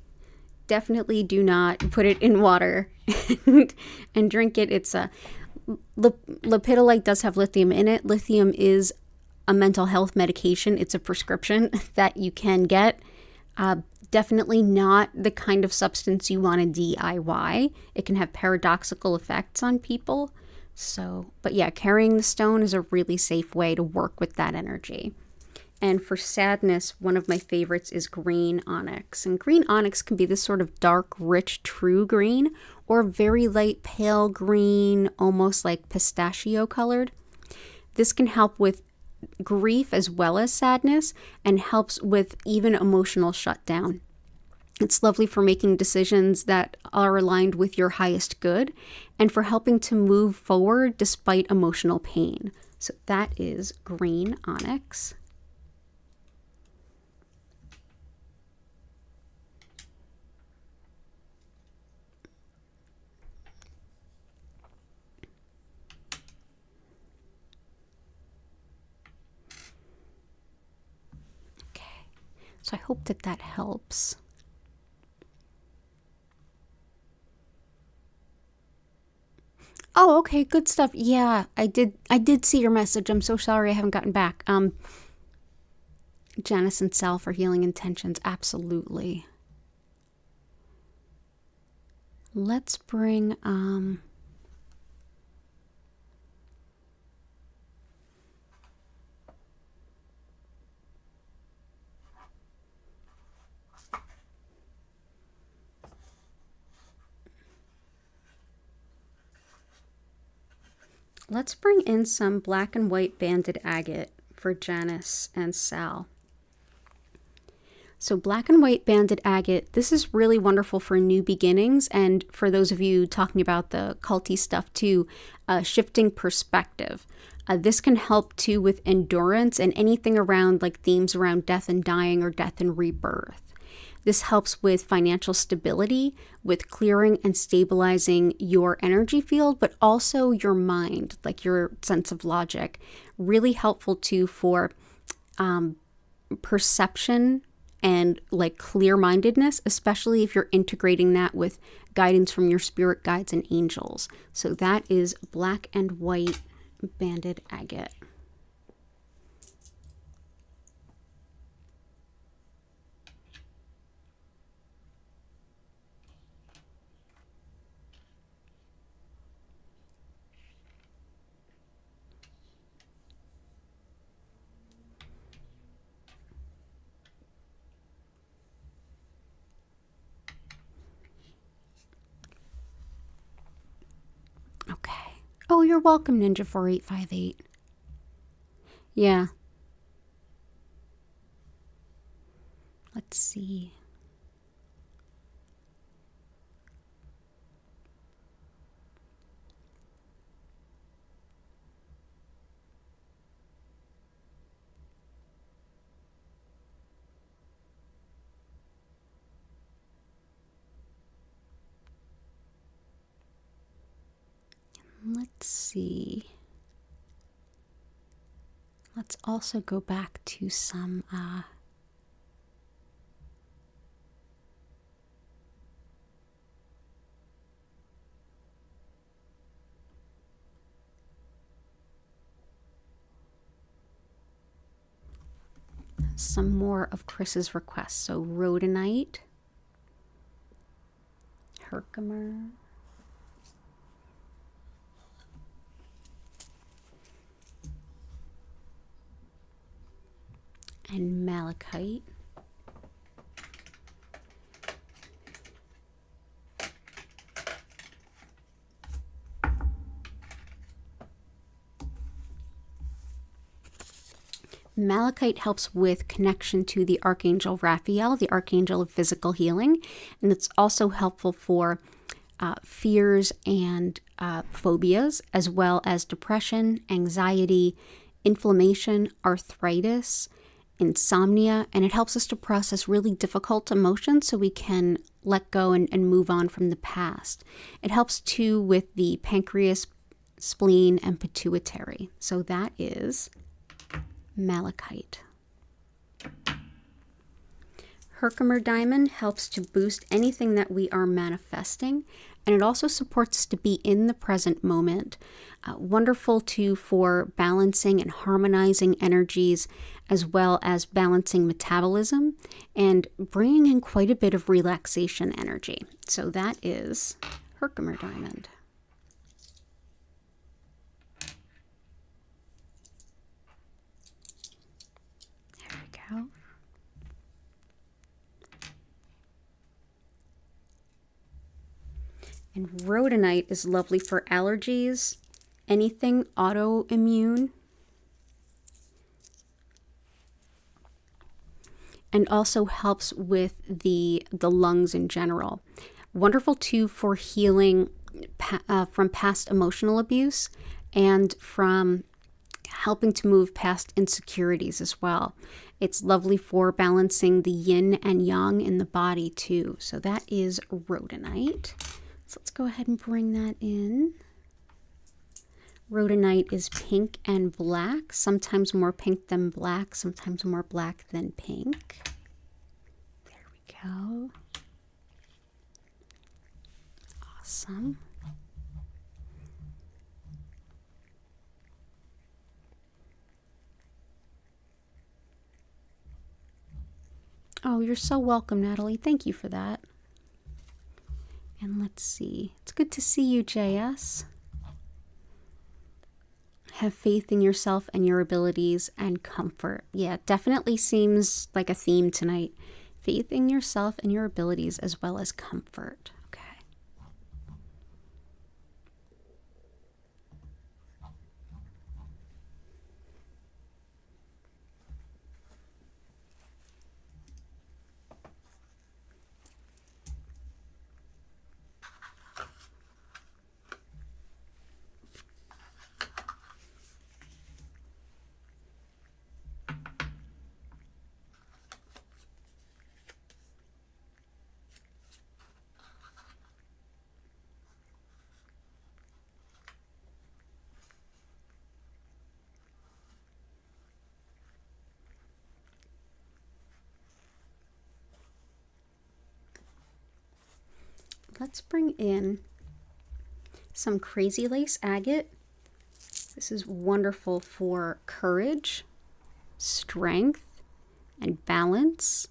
definitely do not put it in water and drink it. It's lepidolite does have lithium in it. Lithium is a mental health medication. It's a prescription that you can get. Definitely not the kind of substance you want to DIY. It can have paradoxical effects on people. So, but yeah, carrying the stone is a really safe way to work with that energy. And for sadness, one of my favorites is green onyx. And green onyx can be this sort of dark, rich, true green, or very light, pale green, almost like pistachio colored. This can help with grief as well as sadness and helps with even emotional shutdown. It's lovely for making decisions that are aligned with your highest good and for helping to move forward despite emotional pain. So that is green onyx. So I hope that that helps. Oh, okay, good stuff. Yeah, I did see your message. I'm so sorry I haven't gotten back. Janice and Sal for healing intentions. Absolutely. Let's bring let's bring in some black and white banded agate for Janice and Sal. So black and white banded agate, this is really wonderful for new beginnings, and for those of you talking about the culty stuff too, shifting perspective. This can help too with endurance and anything around like themes around death and dying or death and rebirth. This helps with financial stability, with clearing and stabilizing your energy field, but also your mind, like your sense of logic. Really helpful too for perception and like clear-mindedness, especially if you're integrating that with guidance from your spirit guides and angels. So that is black and white banded agate. Okay. Oh, you're welcome, Ninja4858. Yeah. Let's see. Let's see. Let's also go back to some more of Chris's requests. So rhodonite, herkimer, and malachite. Malachite helps with connection to the Archangel Raphael, the Archangel of physical healing, and it's also helpful for fears and phobias, as well as depression, anxiety, inflammation, arthritis, insomnia, and it helps us to process really difficult emotions so we can let go and move on from the past. It helps too with the pancreas, spleen, and pituitary. So that is malachite. Herkimer diamond helps to boost anything that we are manifesting, and it also supports us to be in the present moment. Wonderful too for balancing and harmonizing energies, as well as balancing metabolism and bringing in quite a bit of relaxation energy. So that is Herkimer diamond. There we go. And rhodonite is lovely for allergies, anything autoimmune, and also helps with the lungs in general. Wonderful too for healing from past emotional abuse and from helping to move past insecurities as well. It's lovely for balancing the yin and yang in the body too. So that is rhodonite. So let's go ahead and bring that in. Rhodonite is pink and black, sometimes more pink than black, sometimes more black than pink. go. Awesome. Oh, you're so welcome, Natalie. Thank you for that. And let's see. It's good to see you, JS. Have faith in yourself and your abilities and comfort. Yeah, definitely seems like a theme tonight. Faith in yourself and your abilities as well as comfort. Okay. Let's bring in some Crazy Lace Agate. This is wonderful for courage, strength, and balance.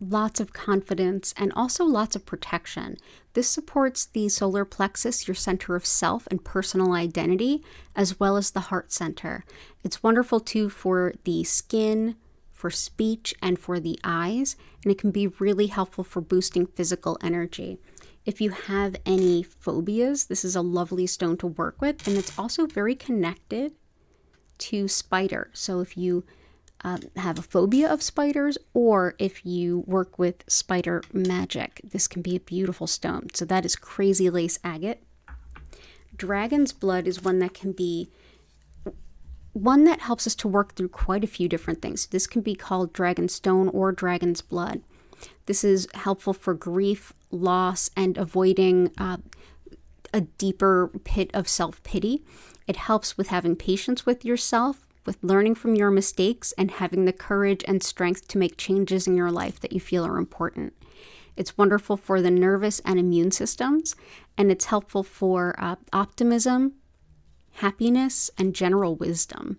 Lots of confidence and also lots of protection. This supports the solar plexus, your center of self and personal identity, as well as the heart center. It's wonderful too for the skin, for speech, and for the eyes, and it can be really helpful for boosting physical energy. If you have any phobias, this is a lovely stone to work with, and it's also very connected to spider. So if you have a phobia of spiders, or if you work with spider magic, this can be a beautiful stone. So that is Crazy Lace Agate. Dragon's Blood is one that helps us to work through quite a few different things. This can be called Dragon Stone or Dragon's Blood. This is helpful for grief, loss, and avoiding a deeper pit of self-pity. It helps with having patience with yourself, with learning from your mistakes, and having the courage and strength to make changes in your life that you feel are important. It's wonderful for the nervous and immune systems, and it's helpful for optimism, happiness, and general wisdom.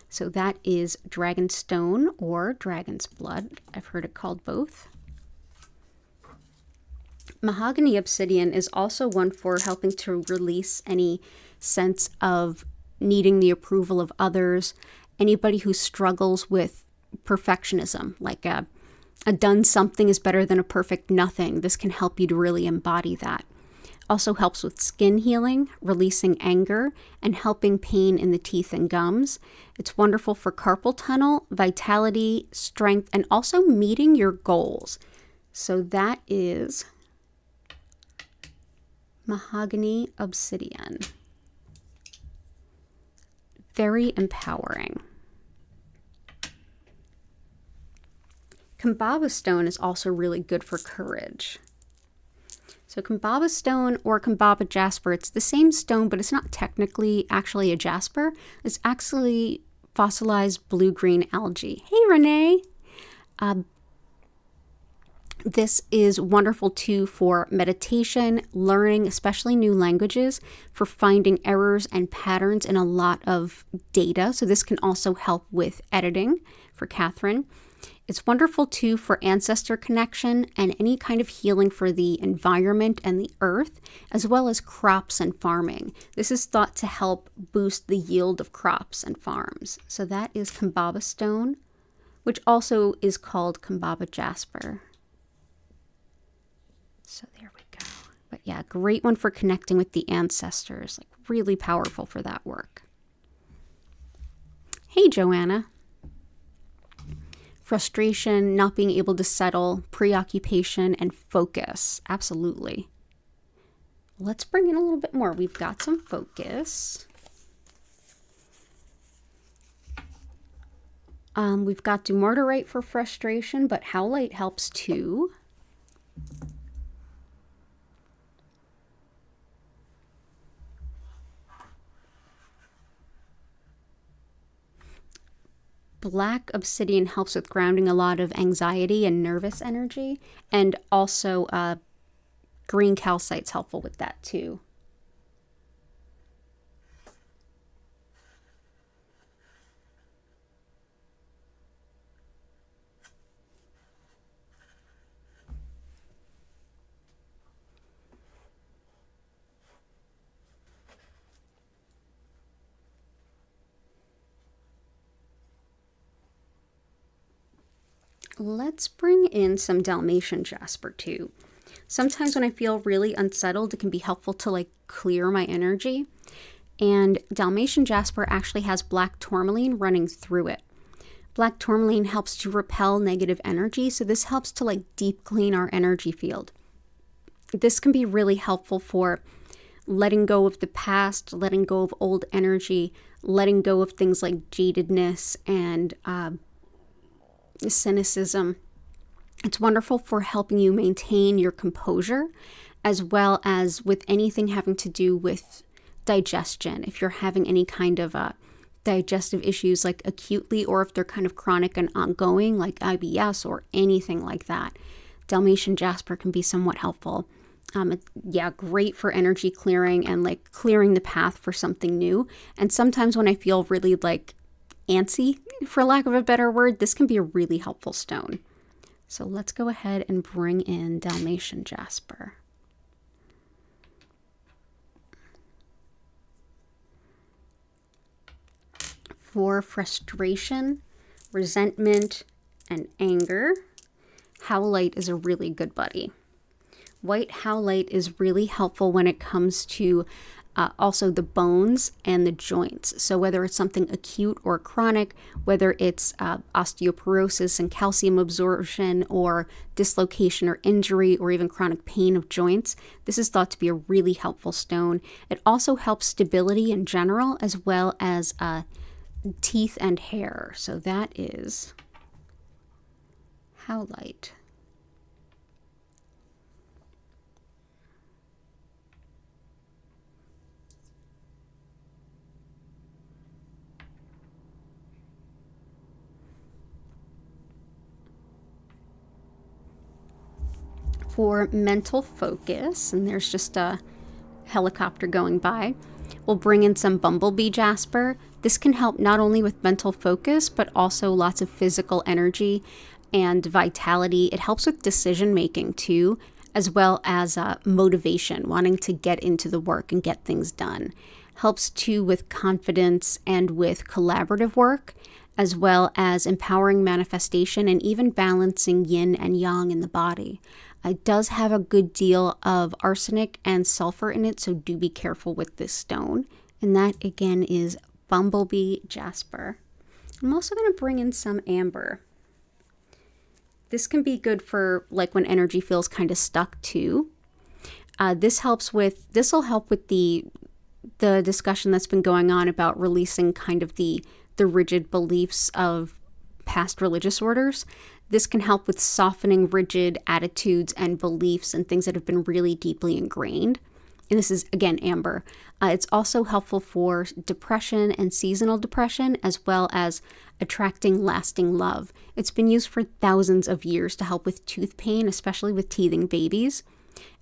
So that is Dragon Stone or Dragon's Blood. I've heard it called both. Mahogany Obsidian is also one for helping to release any sense of needing the approval of others. Anybody who struggles with perfectionism, like a done something is better than a perfect nothing, this can help you to really embody that. Also helps with skin healing, releasing anger, and helping pain in the teeth and gums. It's wonderful for carpal tunnel, vitality, strength, and also meeting your goals. So that is Mahogany Obsidian. Very empowering. Kambaba Stone is also really good for courage. So Kambaba Stone or Kambaba Jasper, it's the same stone, but it's not technically actually a jasper. It's actually fossilized blue-green algae. Hey, Renee! This is wonderful too for meditation, learning, especially new languages, for finding errors and patterns in a lot of data. So this can also help with editing for Catherine. It's wonderful too for ancestor connection and any kind of healing for the environment and the earth, as well as crops and farming. This is thought to help boost the yield of crops and farms. So that is Kambaba Stone, which also is called Kambaba Jasper. So there we go. But yeah, great one for connecting with the ancestors. Like really powerful for that work. Hey, Joanna. Frustration, not being able to settle, preoccupation, and focus. Absolutely. Let's bring in a little bit more. We've got some focus. We've got Dumortierite for frustration, but Howlite helps too. black obsidian helps with grounding a lot of anxiety and nervous energy, and also green calcite's helpful with that too. Let's bring in some Dalmatian jasper too. Sometimes when I feel really unsettled, it can be helpful to like clear my energy. And Dalmatian jasper actually has black tourmaline running through it. Black tourmaline helps to repel negative energy, so this helps to like deep clean our energy field. This can be really helpful for letting go of the past, letting go of old energy, letting go of things like jadedness and cynicism. It's wonderful for helping you maintain your composure, as well as with anything having to do with digestion. If you're having any kind of digestive issues, like acutely, or if they're kind of chronic and ongoing, like IBS or anything like that, Dalmatian jasper can be somewhat helpful. Great for energy clearing and like clearing the path for something new. And sometimes when I feel really like antsy, for lack of a better word, this can be a really helpful stone. So let's go ahead and bring in Dalmatian jasper. For frustration, resentment, and anger, howlite is a really good buddy. White howlite is really helpful when it comes to also the bones and the joints. So whether it's something acute or chronic, whether it's osteoporosis and calcium absorption or dislocation or injury or even chronic pain of joints, this is thought to be a really helpful stone. It also helps stability in general, as well as teeth and hair. So that is howlite. For mental focus, and there's just a helicopter going by, we'll bring in some bumblebee jasper. This can help not only with mental focus, but also lots of physical energy and vitality. It helps with decision making too, as well as motivation, wanting to get into the work and get things done. Helps too with confidence and with collaborative work, as well as empowering manifestation and even balancing yin and yang in the body. It does have a good deal of arsenic and sulfur in it, so do be careful with this stone. And that again is bumblebee jasper. I'm also going to bring in some amber. This can be good for like when energy feels kind of stuck too. This will help with the discussion that's been going on about releasing kind of the rigid beliefs of past religious orders. This can help with softening rigid attitudes and beliefs and things that have been really deeply ingrained. And this is, again, amber. It's also helpful for depression and seasonal depression, as well as attracting lasting love. It's been used for thousands of years to help with tooth pain, especially with teething babies.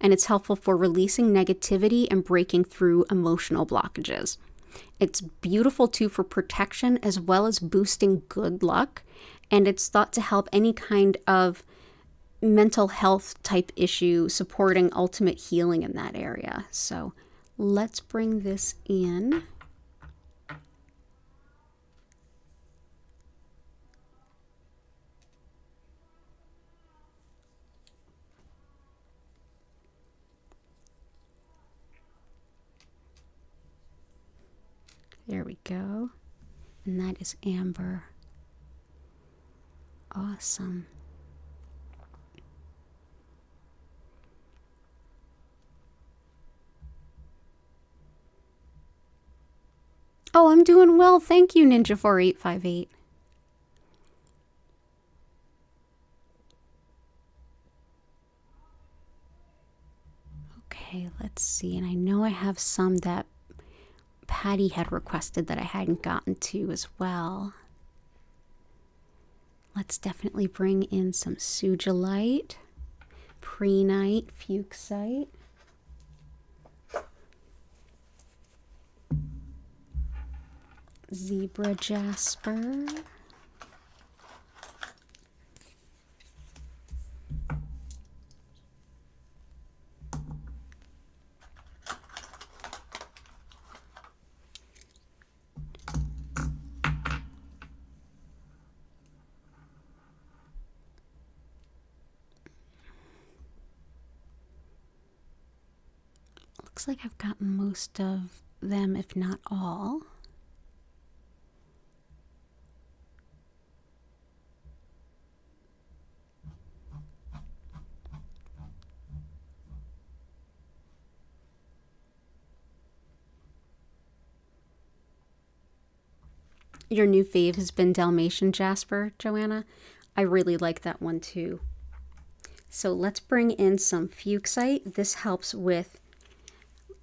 And it's helpful for releasing negativity and breaking through emotional blockages. It's beautiful too for protection, as well as boosting good luck. And it's thought to help any kind of mental health type issue, supporting ultimate healing in that area. So let's bring this in. There we go. And that is amber. Awesome. Oh, I'm doing well. Thank you, Ninja4858. Okay, let's see. And I know I have some that Patty had requested that I hadn't gotten to as well. Let's definitely bring in some sugilite, prehnite, fuchsite. Zebra jasper. Looks like I've got most of them, if not all. Your new fave has been Dalmatian jasper, Joanna. I really like that one too. So let's bring in some fuchsite. This helps with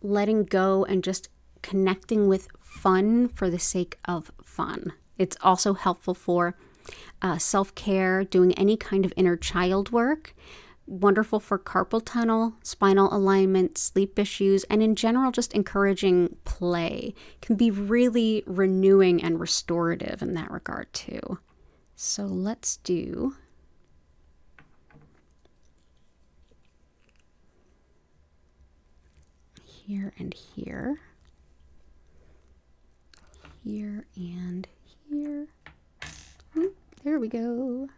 letting go and just connecting with fun for the sake of fun. It's also helpful for self-care, doing any kind of inner child work. Wonderful for carpal tunnel, spinal alignment, sleep issues, and in general just encouraging play. Can be really renewing and restorative in that regard too. So let's do here and here, here and here. There we go.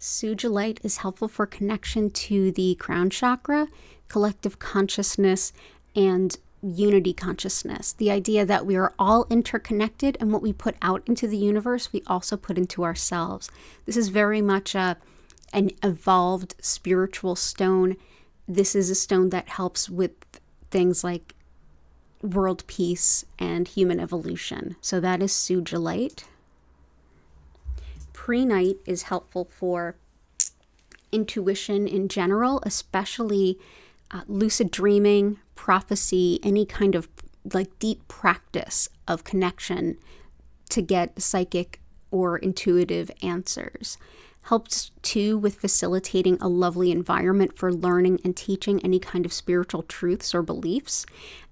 Sugilite is helpful for connection to the crown chakra, collective consciousness, and unity consciousness. The idea that we are all interconnected, and what we put out into the universe, we also put into ourselves. This is very much an evolved spiritual stone. This is a stone that helps with things like world peace and human evolution. So that is sugilite. Prehnite is helpful for intuition in general, especially lucid dreaming, prophecy, any kind of like deep practice of connection to get psychic or intuitive answers. Helps too with facilitating a lovely environment for learning and teaching any kind of spiritual truths or beliefs.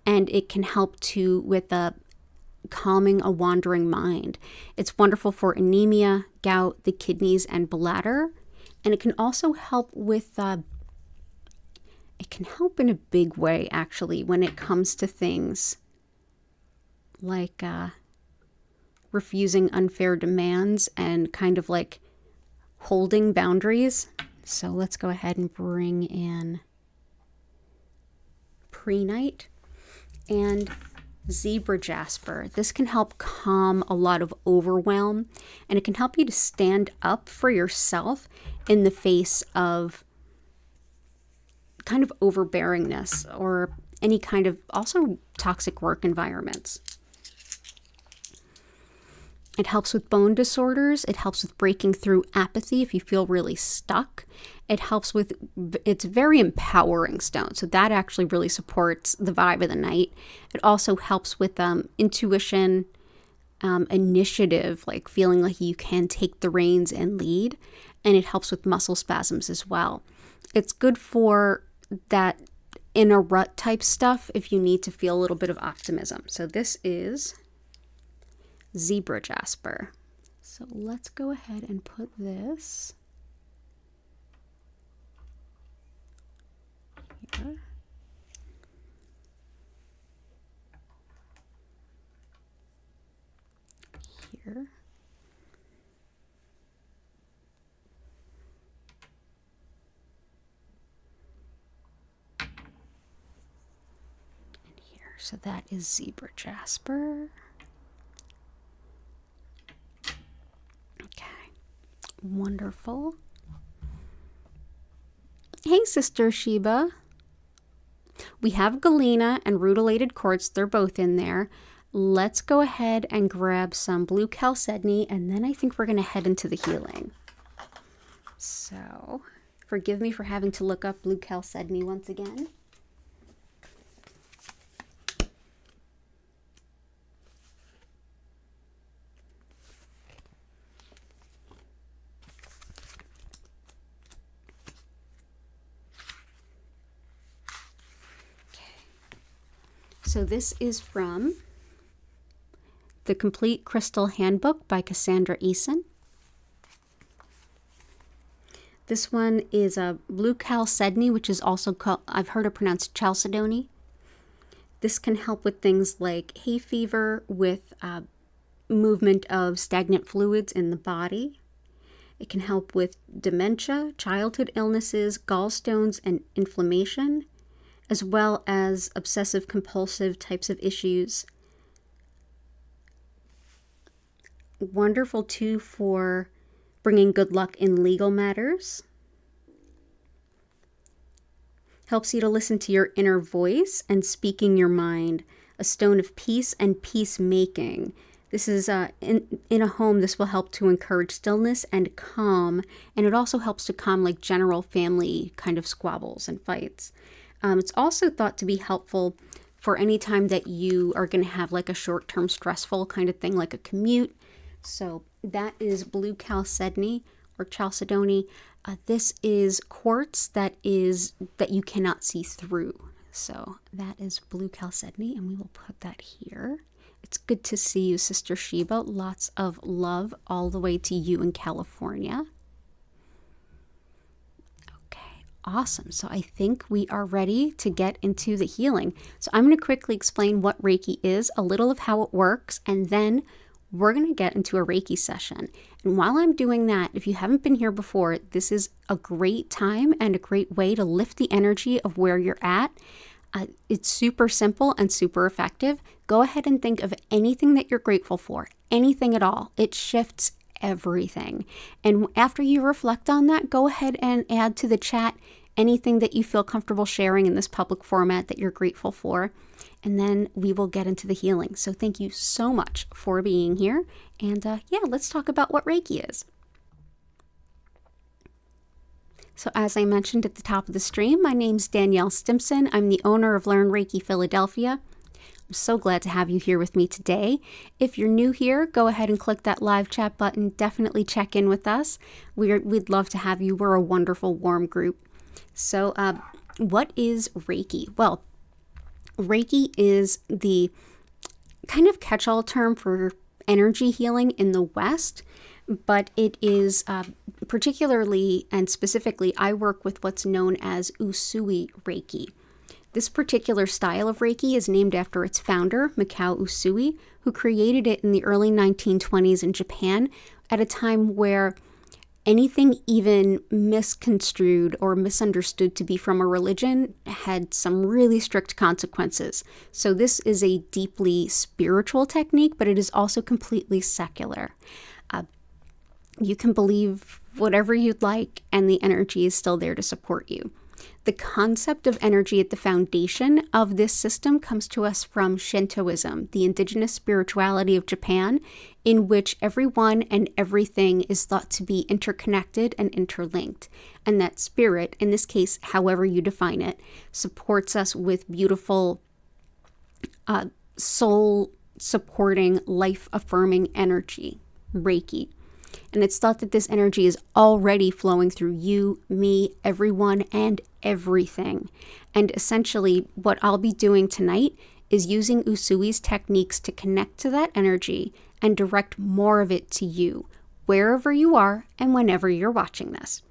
And it can help too with calming a wandering mind. It's wonderful for anemia, gout, the kidneys, and bladder. And it can also help with, it can help in a big way, actually, when it comes to things like refusing unfair demands and kind of like holding boundaries. So let's go ahead and bring in prehnite and zebra jasper. This can help calm a lot of overwhelm, and it can help you to stand up for yourself in the face of kind of overbearingness or any kind of also toxic work environments. It helps with bone disorders. It helps with breaking through apathy if you feel really stuck. It helps with, it's very empowering stone. So that actually really supports the vibe of the night. It also helps with intuition, initiative, like feeling like you can take the reins and lead. And it helps with muscle spasms as well. It's good for that inner rut type stuff if you need to feel a little bit of optimism. So this is zebra jasper. So let's go ahead and put this here. Here. And here. So that is zebra jasper. Wonderful. Hey, Sister Sheba. We have galena and rutilated quartz. They're both in there. Let's go ahead and grab some blue chalcedony, and then I think we're going to head into the healing. So, forgive me for having to look up blue chalcedony once again. So this is from The Complete Crystal Handbook by Cassandra Eason. This one is a blue chalcedony, which is also called, I've heard it pronounced chalcedony. This can help with things like hay fever, with movement of stagnant fluids in the body. It can help with dementia, childhood illnesses, gallstones, and inflammation, as well as obsessive compulsive types of issues. Wonderful too for bringing good luck in legal matters. Helps you to listen to your inner voice and speaking your mind. A stone of peace and peacemaking. This is in a home. This will help to encourage stillness and calm, and it also helps to calm like general family kind of squabbles and fights. It's also thought to be helpful for any time that you are going to have like a short-term stressful kind of thing, like a commute. So that is blue chalcedony or chalcedony. This is quartz that you cannot see through. So that is blue chalcedony, and we will put that here. It's good to see you, Sister Sheba. Lots of love all the way to you in California. Okay, awesome. So I think we are ready to get into the healing. So I'm going to quickly explain what Reiki is, a little of how it works, and then we're going to get into a Reiki session. And while I'm doing that, if you haven't been here before, this is a great time and a great way to lift the energy of where you're at. It's super simple and super effective. Go ahead and think of anything that you're grateful for, anything at all. It shifts everything. And after you reflect on that, go ahead and add to the chat anything that you feel comfortable sharing in this public format that you're grateful for. And then we will get into the healing. So thank you so much for being here. And let's talk about what Reiki is. So as I mentioned at the top of the stream, my name's Danielle Stimpson. I'm the owner of Learn Reiki Philadelphia. I'm so glad to have you here with me today. If you're new here, go ahead and click that live chat button. Definitely check in with us. We'd love to have you. We're a wonderful, warm group. So what is Reiki? Well, Reiki is the kind of catch-all term for energy healing in the West, but it is particularly and specifically, I work with what's known as Usui Reiki. This particular style of Reiki is named after its founder, Mikao Usui, who created it in the early 1920s in Japan at a time where anything even misconstrued or misunderstood to be from a religion had some really strict consequences. So this is a deeply spiritual technique, but it is also completely secular. You can believe whatever you'd like, and the energy is still there to support you. The concept of energy at the foundation of this system comes to us from Shintoism, the indigenous spirituality of Japan, in which everyone and everything is thought to be interconnected and interlinked. And that spirit, in this case, however you define it, supports us with beautiful, soul-supporting, life-affirming energy, Reiki. And it's thought that this energy is already flowing through you, me, everyone, and everything. And essentially, what I'll be doing tonight is using Usui's techniques to connect to that energy and direct more of it to you, wherever you are and whenever you're watching this.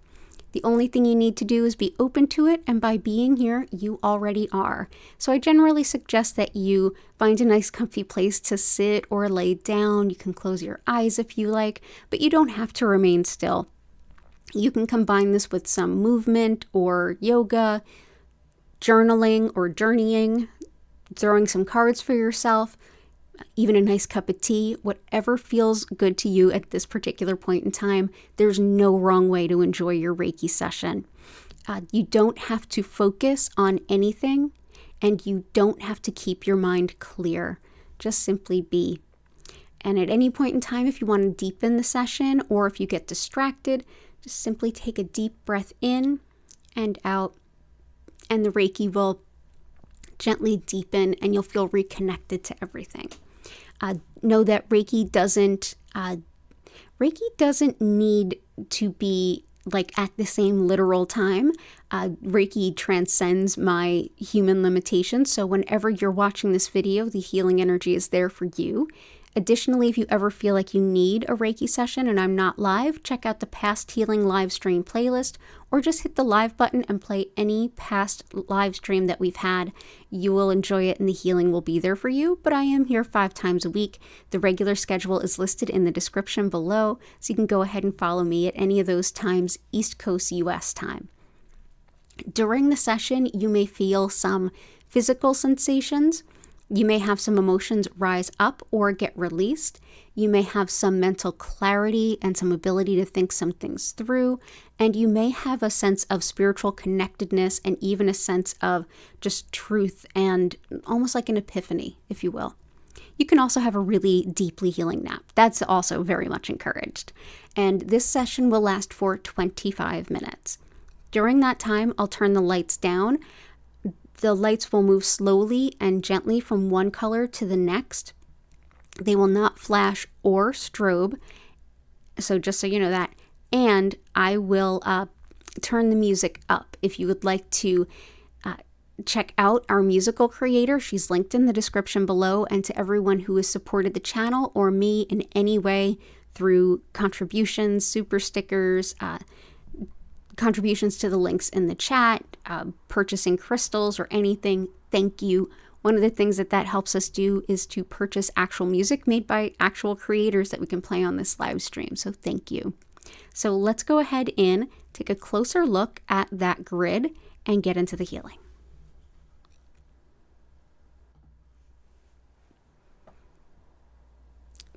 The only thing you need to do is be open to it, and by being here, you already are. So I generally suggest that you find a nice comfy place to sit or lay down. You can close your eyes if you like, but you don't have to remain still. You can combine this with some movement or yoga, journaling or journeying, throwing some cards for yourself, even a nice cup of tea, whatever feels good to you at this particular point in time. There's no wrong way to enjoy your Reiki session. You don't have to focus on anything, and you don't have to keep your mind clear. Just simply be. And at any point in time, if you want to deepen the session or if you get distracted, just simply take a deep breath in and out, and the Reiki will gently deepen and you'll feel reconnected to everything. Know that Reiki doesn't need to be like at the same literal time. Reiki transcends my human limitations, so whenever you're watching this video, the healing energy is there for you. Additionally, if you ever feel like you need a Reiki session and I'm not live, check out the past healing live stream playlist, or just hit the live button and play any past live stream that we've had. You will enjoy it and the healing will be there for you, but I am here 5 times a week. The regular schedule is listed in the description below, so you can go ahead and follow me at any of those times, East Coast US time. During the session, you may feel some physical sensations. You may have some emotions rise up or get released. You may have some mental clarity and some ability to think some things through. And you may have a sense of spiritual connectedness and even a sense of just truth and almost like an epiphany, if you will. You can also have a really deeply healing nap. That's also very much encouraged. And this session will last for 25 minutes. During that time, I'll turn the lights down. The lights will move slowly and gently from one color to the next. They will not flash or strobe. So just so you know that. And I will turn the music up. If you would like to check out our musical creator, she's linked in the description below. And to everyone who has supported the channel or me in any way through contributions, super stickers, contributions to the links in the chat, purchasing crystals or anything, thank you. One of the things that helps us do is to purchase actual music made by actual creators that we can play on this live stream. So thank you. So let's go ahead and take a closer look at that grid and get into the healing.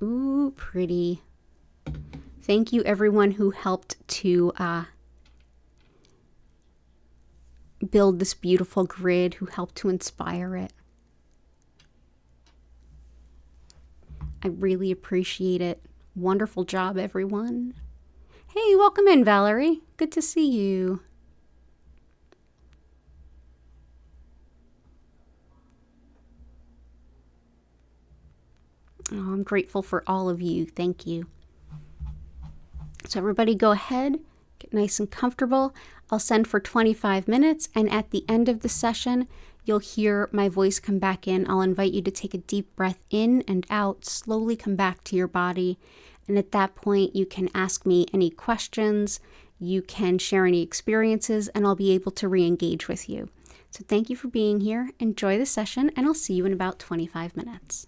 Ooh, pretty. Thank you everyone who helped to build this beautiful grid, who helped to inspire it. I really appreciate it. Wonderful job, everyone. Hey, welcome in, Valerie. Good to see you. Oh, I'm grateful for all of you. Thank you. So everybody go ahead, get nice and comfortable. I'll send for 25 minutes, and at the end of the session, you'll hear my voice come back in. I'll invite you to take a deep breath in and out, slowly come back to your body. And at that point, you can ask me any questions, you can share any experiences, and I'll be able to re-engage with you. So thank you for being here. Enjoy the session, and I'll see you in about 25 minutes.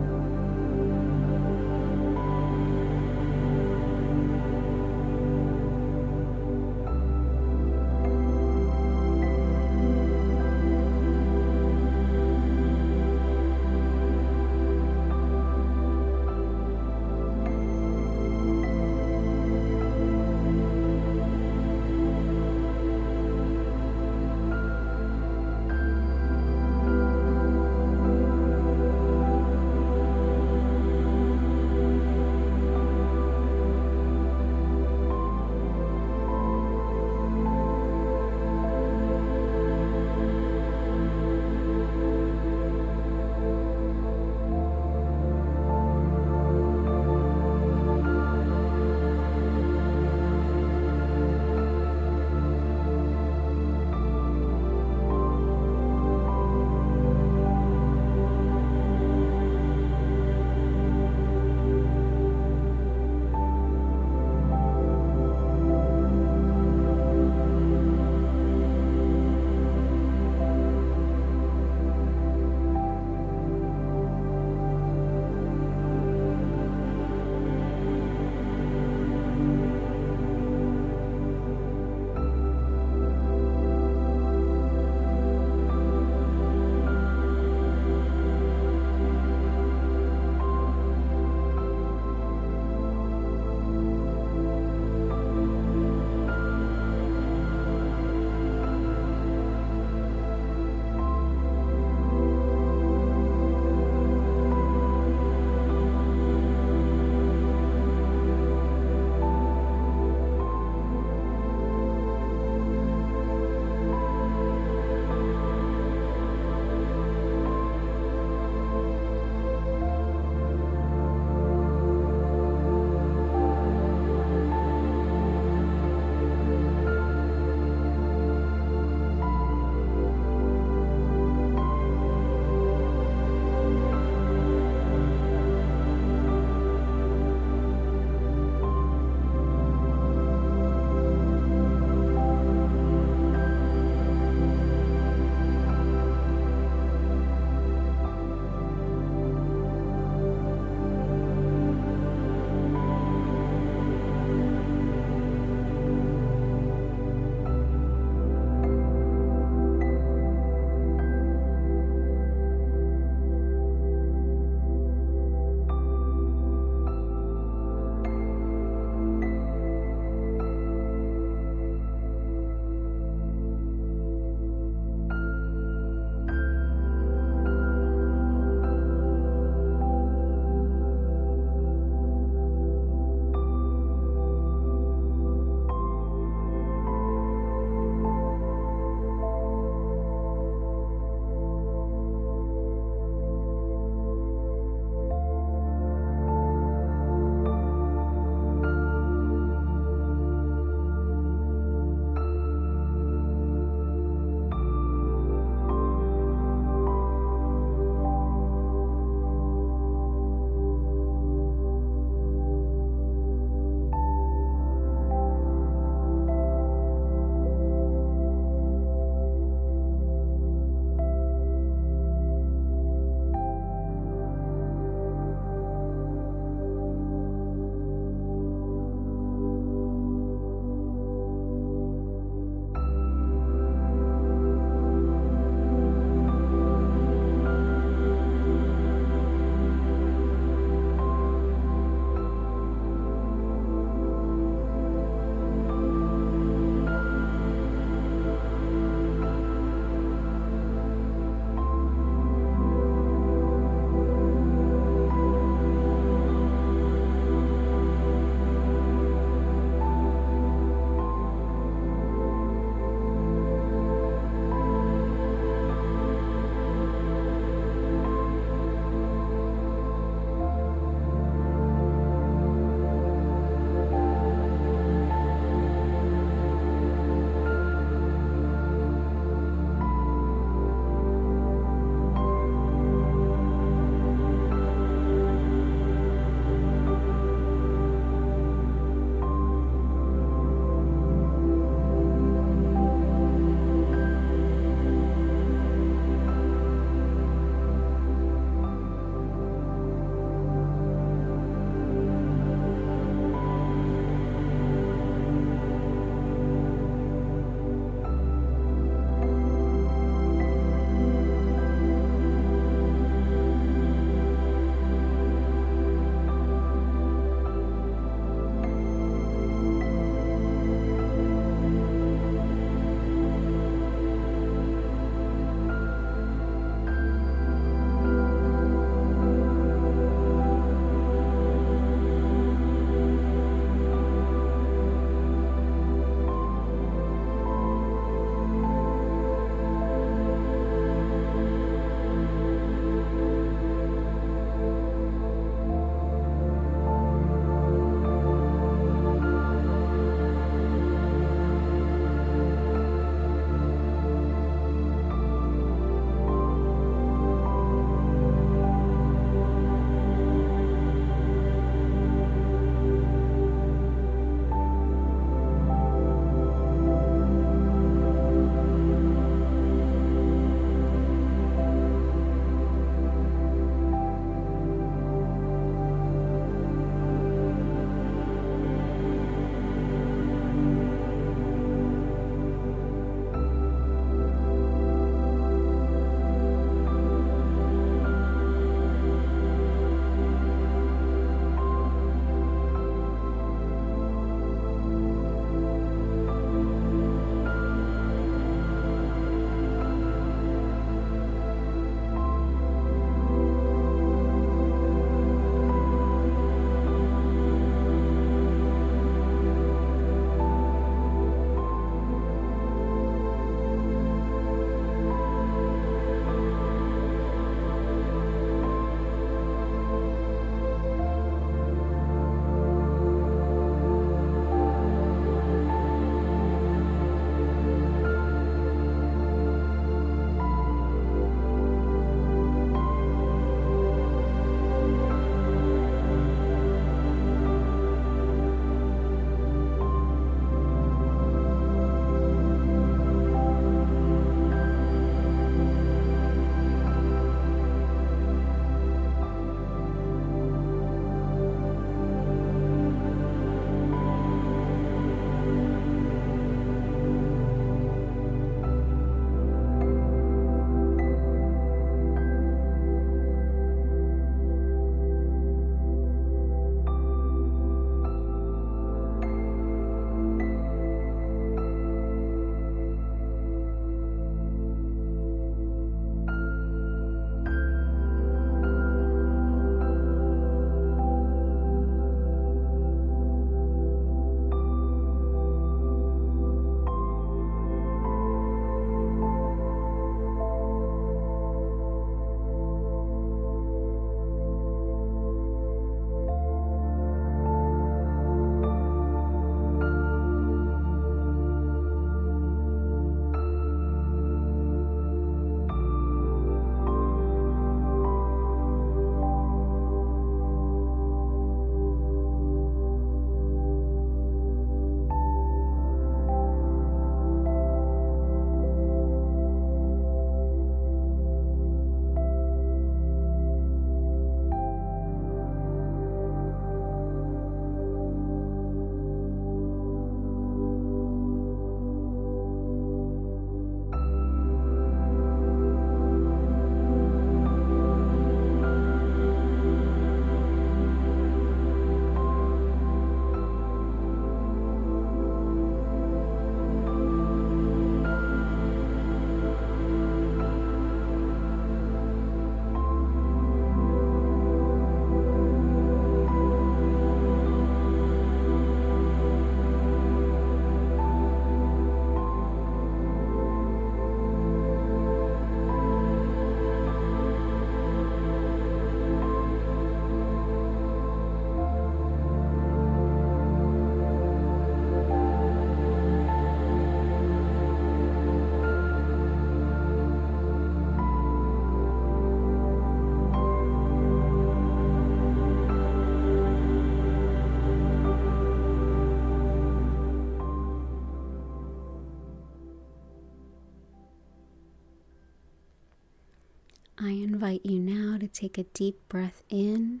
I invite you now to take a deep breath in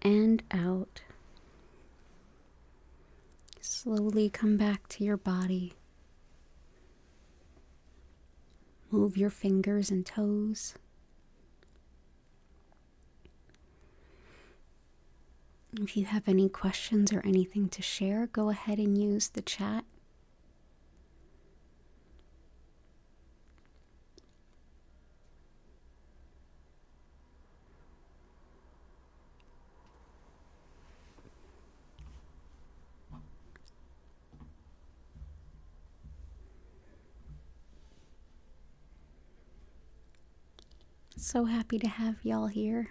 and out. Slowly come back to your body. Move your fingers and toes. If you have any questions or anything to share, go ahead and use the chat. So happy to have y'all here.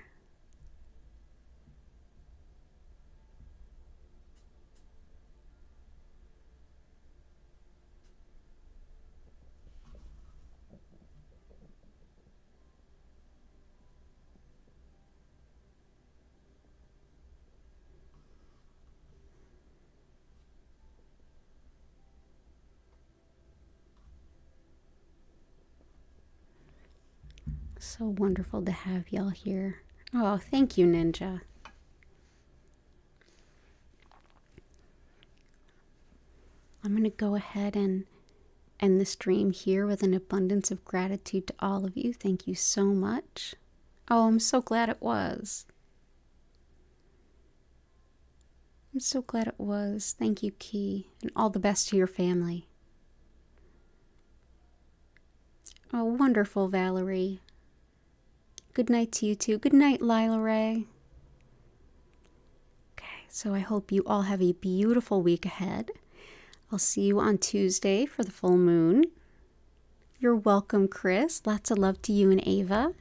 So wonderful to have y'all here. Oh, thank you, Ninja. I'm going to go ahead and end the stream here with an abundance of gratitude to all of you. Thank you so much. Oh, I'm so glad it was. I'm so glad it was. Thank you, Key, and all the best to your family. Oh, wonderful, Valerie. Good night to you too. Good night, Lila Ray. Okay, so I hope you all have a beautiful week ahead. I'll see you on Tuesday for the full moon. You're welcome, Chris. Lots of love to you and Ava.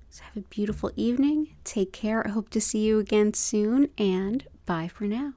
So have a beautiful evening. Take care. I hope to see you again soon, and bye for now.